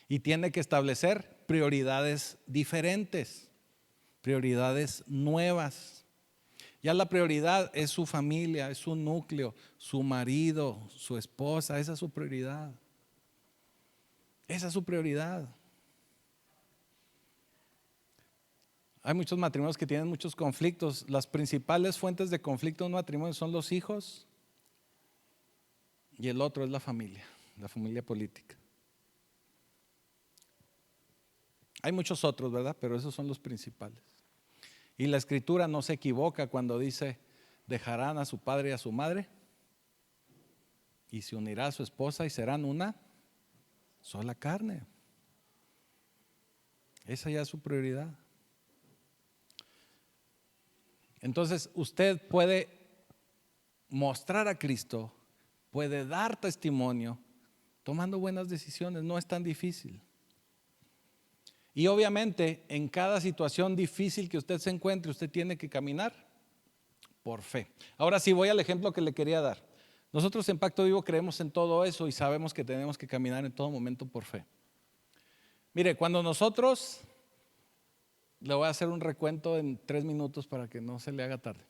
y tiene que establecer prioridades diferentes, prioridades nuevas. Ya la prioridad es su familia, es su núcleo, su marido, su esposa, esa es su prioridad. Esa es su prioridad. Hay muchos matrimonios que tienen muchos conflictos. Las principales fuentes de conflicto en un matrimonio son los hijos y el otro es la familia política. Hay muchos otros, ¿verdad? Pero esos son los principales. Y la Escritura no se equivoca cuando dice, dejarán a su padre y a su madre y se unirá a su esposa y serán una sola carne. Esa ya es su prioridad. Entonces usted puede mostrar a Cristo, puede dar testimonio tomando buenas decisiones, no es tan difícil. Y obviamente en cada situación difícil que usted se encuentre, usted tiene que caminar por fe. Ahora sí voy al ejemplo que le quería dar. Nosotros en Pacto Vivo creemos en todo eso y sabemos que tenemos que caminar en todo momento por fe. Mire, cuando nosotros, le voy a hacer un recuento en 3 minutos para que no se le haga tarde.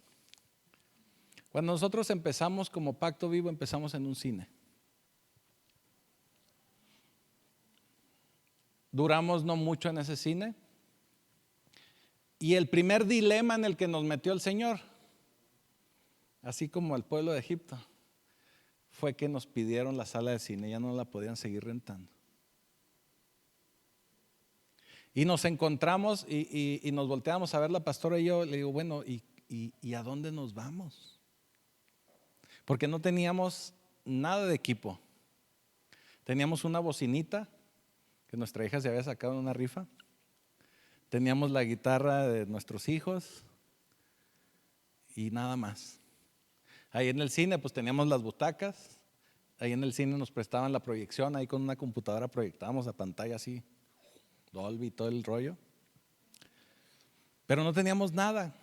Cuando nosotros empezamos como Pacto Vivo, empezamos en un cine. Duramos no mucho en ese cine. Y el primer dilema en el que nos metió el Señor, así como al pueblo de Egipto, fue que nos pidieron la sala de cine, ya no la podían seguir rentando. Y nos encontramos y nos volteamos a ver la pastora y yo, le digo, bueno, ¿y a dónde nos vamos? Porque no teníamos nada de equipo. Teníamos una bocinita que nuestra hija se había sacado en una rifa. Teníamos la guitarra de nuestros hijos y nada más. Ahí en el cine pues teníamos las butacas. Ahí en el cine nos prestaban la proyección. Ahí con una computadora proyectábamos a pantalla así, Dolby, todo el rollo. Pero no teníamos nada.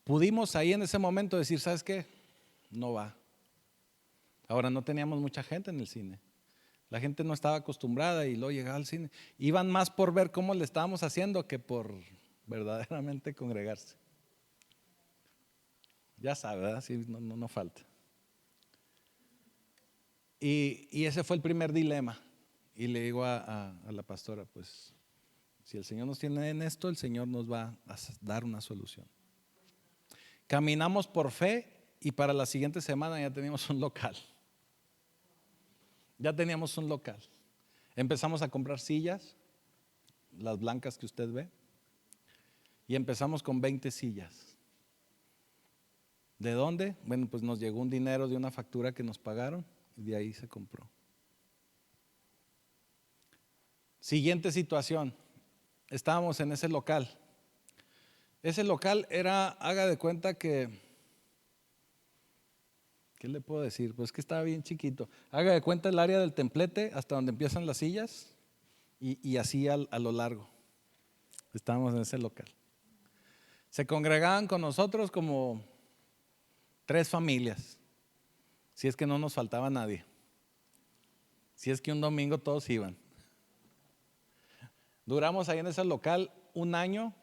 Pudimos ahí en ese momento decir, ¿sabes qué? No va. Ahora no teníamos mucha gente en el cine. La gente no estaba acostumbrada y luego llegaba al cine. Iban más por ver cómo le estábamos haciendo que por verdaderamente congregarse. Ya sabe, ¿verdad? Sí, no falta. Y ese fue el primer dilema. Y le digo a la pastora, pues, si el Señor nos tiene en esto, el Señor nos va a dar una solución. Caminamos por fe y para la siguiente semana ya teníamos un local. Ya teníamos un local. Empezamos a comprar sillas, las blancas que usted ve, y empezamos con 20 sillas. ¿De dónde? Bueno, pues nos llegó un dinero de una factura que nos pagaron y de ahí se compró. Siguiente situación, estábamos en ese local. Ese local era, haga de cuenta que, ¿qué le puedo decir? Pues que estaba bien chiquito. Haga de cuenta el área del templete hasta donde empiezan las sillas y así a lo largo. Estábamos en ese local. Se congregaban con nosotros como 3 familias, si es que no nos faltaba nadie. Si es que un domingo todos iban. Duramos ahí en ese local 1 año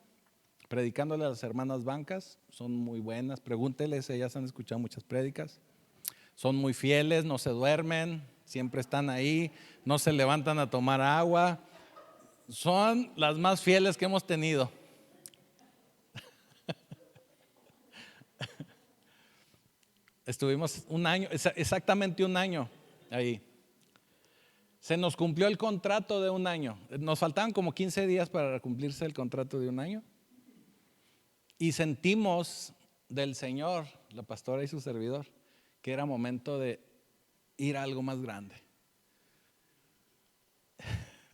predicándole a las hermanas bancas. Son muy buenas, pregúnteles, ellas han escuchado muchas prédicas. Son muy fieles, no se duermen, siempre están ahí, no se levantan a tomar agua. Son las más fieles que hemos tenido. Estuvimos 1 año, exactamente 1 año ahí. Se nos cumplió el contrato de 1 año. Nos faltaban como 15 días para cumplirse el contrato de 1 año. Y sentimos del Señor, la pastora y su servidor, que era momento de ir a algo más grande.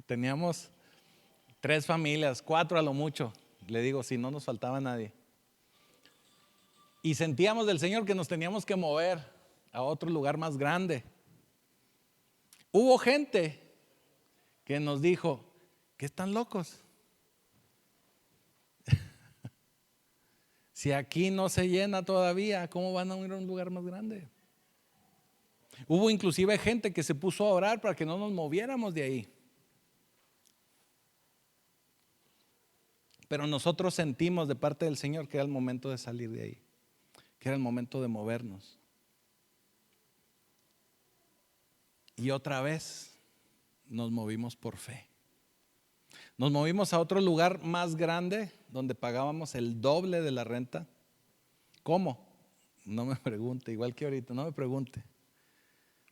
Teníamos 3 familias, 4 a lo mucho. Le digo, si no nos faltaba nadie. Y sentíamos del Señor que nos teníamos que mover a otro lugar más grande. Hubo gente que nos dijo, ¿qué están locos? Si aquí no se llena todavía, ¿cómo van a ir a un lugar más grande? Hubo inclusive gente que se puso a orar para que no nos moviéramos de ahí. Pero nosotros sentimos de parte del Señor que era el momento de salir de ahí, que era el momento de movernos. Y otra vez nos movimos por fe. Nos movimos a otro lugar más grande donde pagábamos el doble de la renta. ¿Cómo? No me pregunte, igual que ahorita, no me pregunte.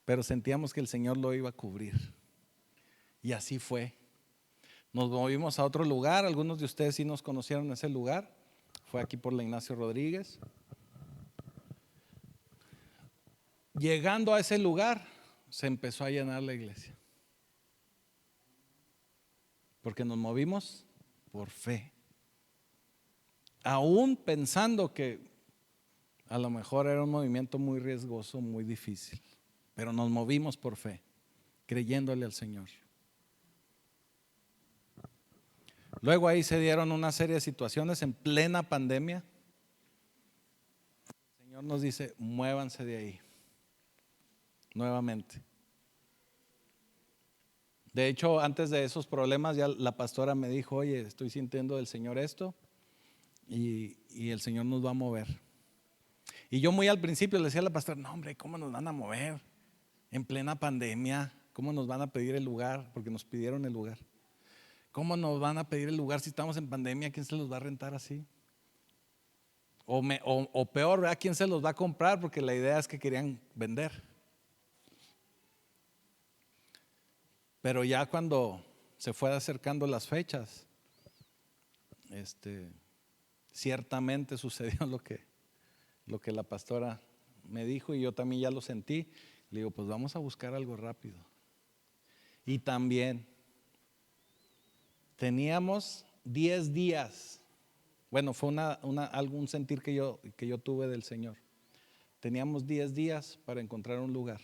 Pero sentíamos que el Señor lo iba a cubrir. Y así fue. Nos movimos a otro lugar, algunos de ustedes sí nos conocieron en ese lugar. Fue aquí por la Ignacio Rodríguez. Llegando a ese lugar, se empezó a llenar la iglesia. Porque nos movimos por fe. Aún pensando que a lo mejor era un movimiento muy riesgoso, muy difícil. Pero nos movimos por fe, creyéndole al Señor. Luego ahí se dieron una serie de situaciones en plena pandemia. El Señor nos dice, muévanse de ahí. Nuevamente. De hecho, antes de esos problemas ya la pastora me dijo, oye, estoy sintiendo del Señor esto y el Señor nos va a mover. Y yo muy al principio le decía a la pastora, no hombre, ¿cómo nos van a mover? En plena pandemia, ¿cómo nos van a pedir el lugar? Porque nos pidieron el lugar. ¿Cómo nos van a pedir el lugar si estamos en pandemia? ¿Quién se los va a rentar así? O peor, ¿verdad? ¿Quién se los va a comprar? Porque la idea es que querían vender. Pero ya cuando se fue acercando las fechas, ciertamente sucedió lo que la pastora me dijo y yo también ya lo sentí. Le digo, pues vamos a buscar algo rápido. Y también teníamos 10 días. Bueno, fue algún sentir que yo tuve del Señor. Teníamos 10 días para encontrar un lugar.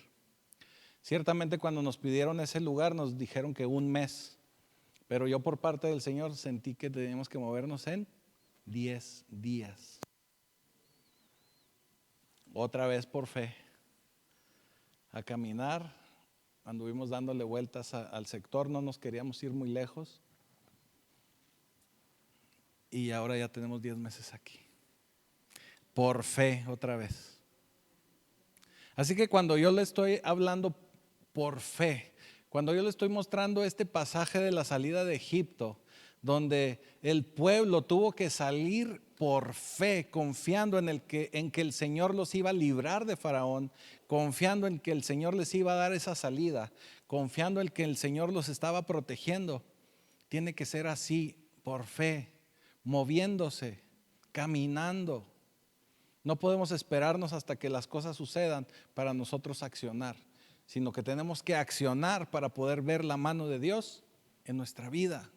Ciertamente cuando nos pidieron ese lugar nos dijeron que un mes, pero yo por parte del Señor sentí que teníamos que movernos en 10 días. Otra vez por fe, a caminar, anduvimos dándole vueltas al sector, no nos queríamos ir muy lejos y ahora ya tenemos 10 meses aquí. Por fe otra vez. Así que cuando yo le estoy hablando por fe, cuando yo le estoy mostrando este pasaje de la salida de Egipto, donde el pueblo tuvo que salir por fe, confiando en que el Señor los iba a librar de Faraón, confiando en que el Señor les iba a dar esa salida, confiando en que el Señor los estaba protegiendo. Tiene que ser así, por fe, moviéndose, caminando. No podemos esperarnos hasta que las cosas sucedan para nosotros accionar, sino que tenemos que accionar para poder ver la mano de Dios en nuestra vida.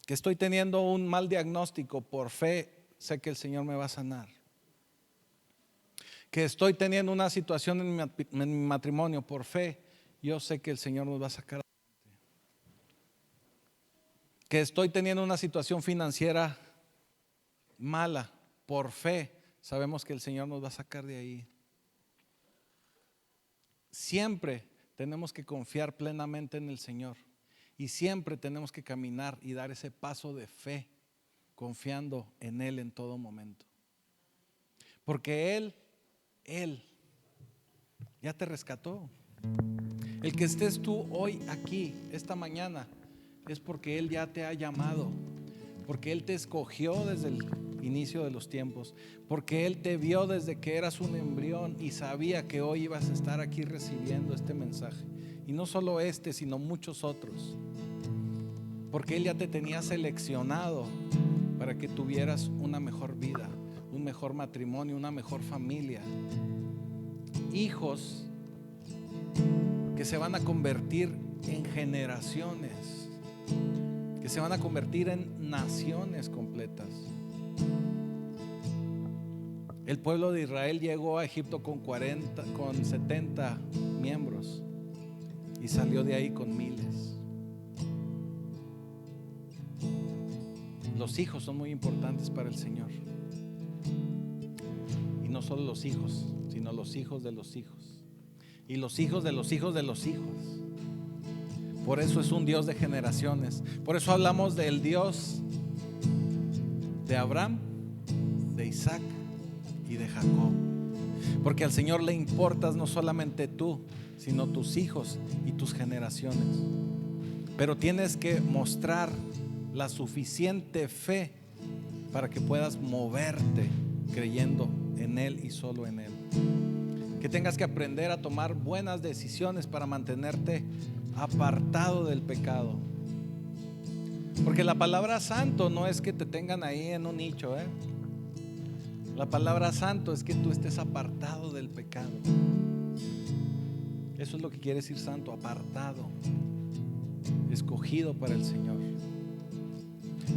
Que estoy teniendo un mal diagnóstico, por fe sé que el Señor me va a sanar. Que estoy teniendo una situación en mi matrimonio, por fe yo sé que el Señor nos va a sacar adelante. Que estoy teniendo una situación financiera mala, por fe sabemos que el Señor nos va a sacar de ahí. Siempre tenemos que confiar plenamente en el Señor y siempre tenemos que caminar y dar ese paso de fe, confiando en Él en todo momento. Porque Él ya te rescató. El que estés tú hoy aquí, esta mañana, es porque Él ya te ha llamado, porque Él te escogió desde el inicio de los tiempos, porque Él te vio desde que eras un embrión y sabía que hoy ibas a estar aquí recibiendo este mensaje. Y no solo sino muchos otros, porque Él ya te tenía seleccionado para que tuvieras una mejor vida, un mejor matrimonio, una mejor familia, hijos que se van a convertir en generaciones, que se van a convertir en naciones completas. El pueblo de Israel llegó a Egipto con 70 miembros y salió de ahí con miles. Los hijos son muy importantes para el Señor. Y no solo los hijos, sino los hijos de los hijos. Y los hijos de los hijos de los hijos. Por eso es un Dios de generaciones. Por eso hablamos del Dios de Abraham, de Isaac y de Jacob. Porque al Señor le importas no solamente tú, sino tus hijos y tus generaciones. Pero tienes que mostrar la suficiente fe para que puedas moverte creyendo en Él y solo en Él. Que tengas que aprender a tomar buenas decisiones para mantenerte apartado del pecado. Porque la palabra santo no es que te tengan ahí en un nicho, La palabra santo es que tú estés apartado del pecado. Eso es lo que quiere decir santo, apartado, escogido para el Señor.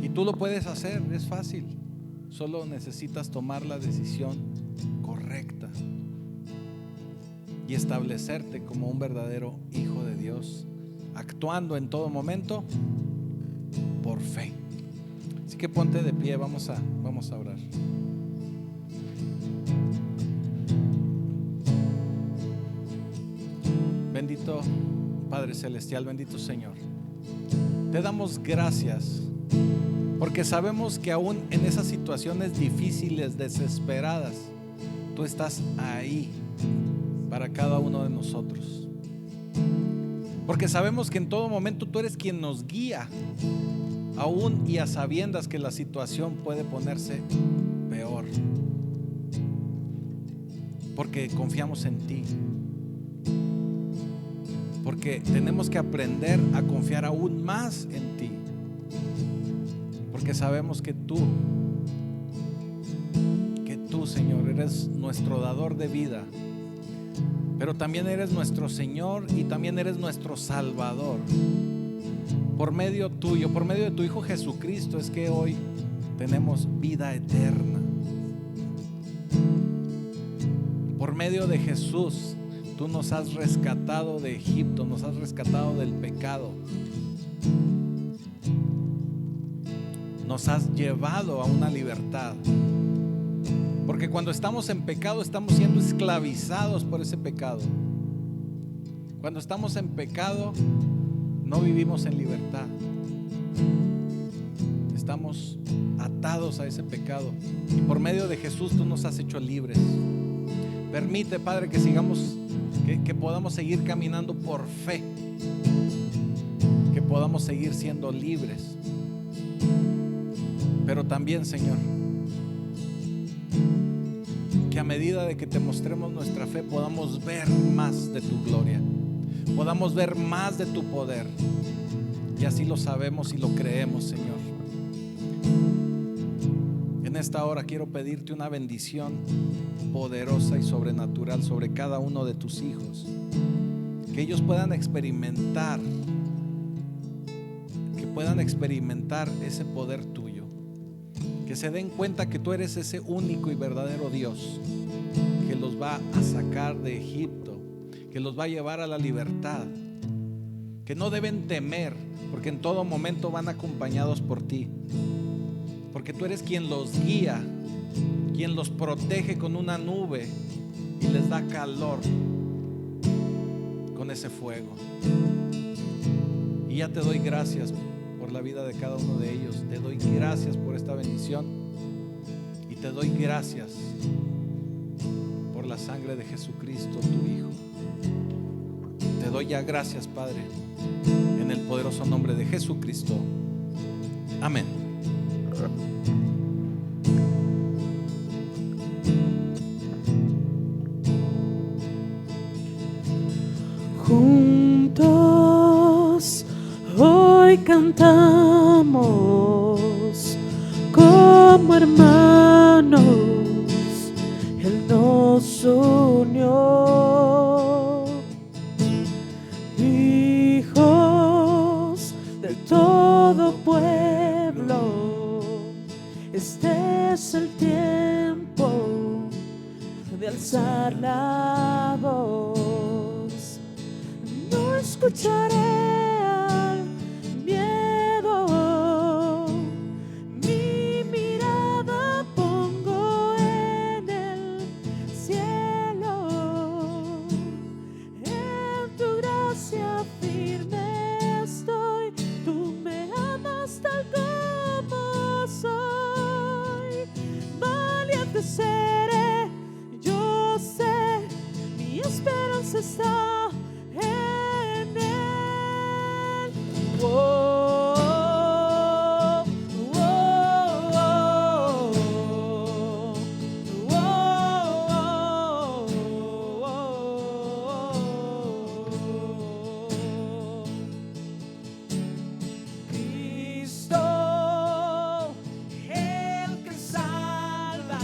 Y tú lo puedes hacer, es fácil. Solo necesitas tomar la decisión correcta y establecerte como un verdadero hijo de Dios, actuando en todo momento por fe. Así que ponte de pie, vamos a orar. Bendito Padre Celestial, bendito Señor, te damos gracias porque sabemos que aún en esas situaciones difíciles, desesperadas, tú estás ahí para cada uno de nosotros. Porque sabemos que en todo momento tú eres quien nos guía, aún y a sabiendas que la situación puede ponerse peor. Porque confiamos en ti. Porque tenemos que aprender a confiar aún más en ti. Porque sabemos que tú, Señor, eres nuestro dador de vida. Pero también eres nuestro Señor y también eres nuestro Salvador. Por medio tuyo, por medio de tu Hijo Jesucristo, es que hoy tenemos vida eterna. Por medio de Jesús, tú nos has rescatado de Egipto, nos has rescatado del pecado. Nos has llevado a una libertad. Porque cuando estamos en pecado, estamos siendo esclavizados por ese pecado. Cuando estamos en pecado, no vivimos en libertad. Estamos atados a ese pecado. Y por medio de Jesús tú nos has hecho libres. Permite, Padre, que sigamos, que podamos seguir caminando por fe. Que podamos seguir siendo libres. Pero también, Señor, que a medida de que te mostremos nuestra fe, podamos ver más de tu gloria, podamos ver más de tu poder. Y así lo sabemos y lo creemos, Señor. En esta hora quiero pedirte una bendición poderosa y sobrenatural sobre cada uno de tus hijos, que ellos puedan experimentar ese poder tuyo, que se den cuenta que tú eres ese único y verdadero Dios que los va a sacar de Egipto, que los va a llevar a la libertad, que no deben temer, porque en todo momento van acompañados por ti, porque tú eres quien los guía, quien los protege con una nube y les da calor con ese fuego. Y ya te doy gracias por la vida de cada uno de ellos. Te doy gracias por esta bendición y te doy gracias por la sangre de Jesucristo, tu Hijo. Te doy ya gracias, Padre, en el poderoso nombre de Jesucristo. Amén. Juntos hoy cantamos como hermanos, Él nos unió, hijos de todo pueblo. Este es el tiempo de alzar la voz. No escucharé al miedo, mi mirada pongo en el cielo, en tu gracia firme estoy, tú me amas tal como soy, valiente seré, yo sé, mi esperanza está en él. Oh, oh, oh, oh. Cristo, el que salva,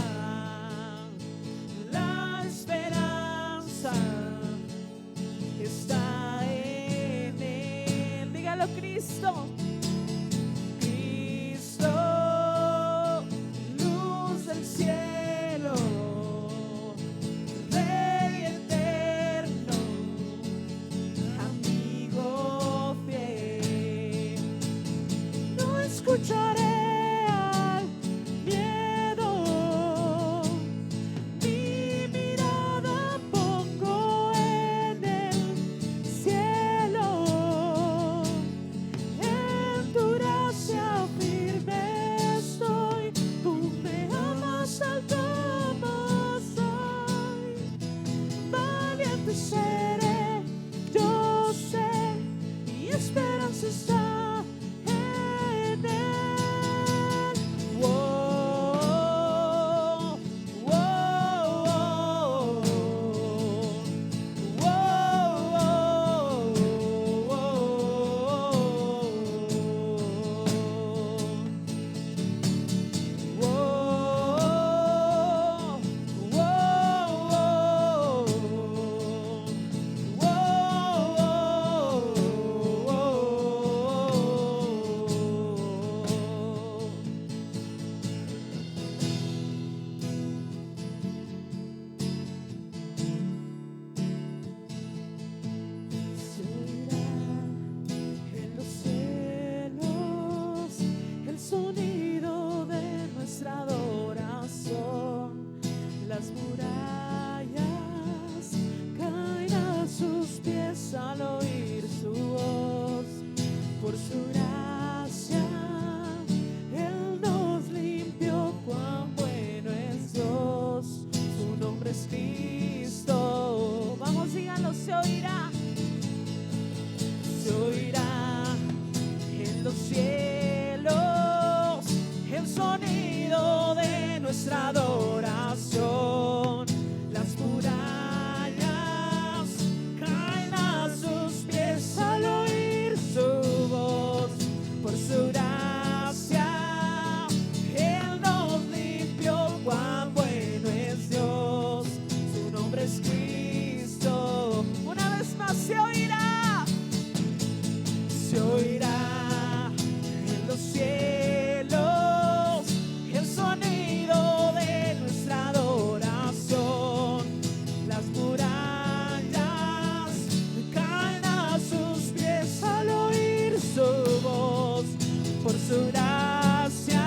Las murallas caen a sus pies al oír su voz. Por su gracia Él nos limpió, cuán bueno es Dios. Su nombre es Cristo. Vamos, díganlo, se oirá. Se oirá en los cielos el sonido de nuestra adoración. Las murallas caen a sus pies al oír su voz. Por su gracia Él nos limpió, cuán bueno es Dios. Su nombre es Cristo. Una vez más se oirá. Se oirá en los cielos el sonido de nuestra adoración. Las murallas caen a sus pies al oír su voz. Por su gracia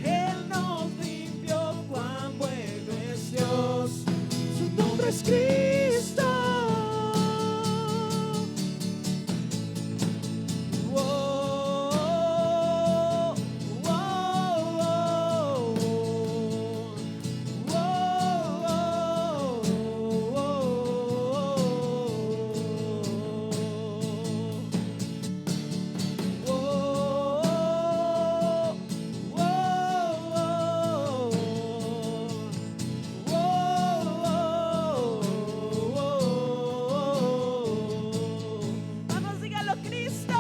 Él nos limpió, cuán bueno es Dios. Su nombre es Cristo. Vamos, dígalo, Cristo.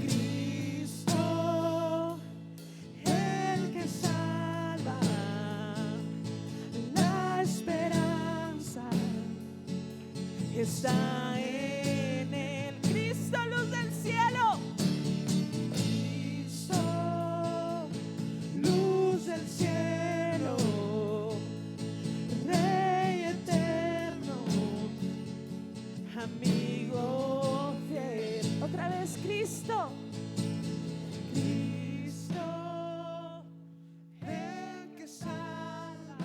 Cristo, el que salva, la esperanza está en Él. Cristo, luz del cielo. Cristo, luz del cielo, Rey eterno, amigo fiel. Otra vez, Cristo. Cristo, el que salva,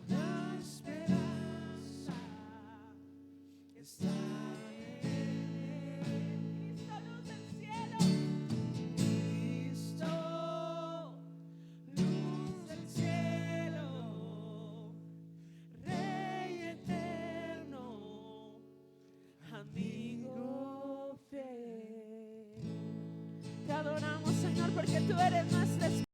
la esperanza está en Él. Cristo, luz del cielo. Cristo, luz del cielo, Rey eterno, amigo fiel. Te adoramos, Señor, porque tú eres nuestra esperanza.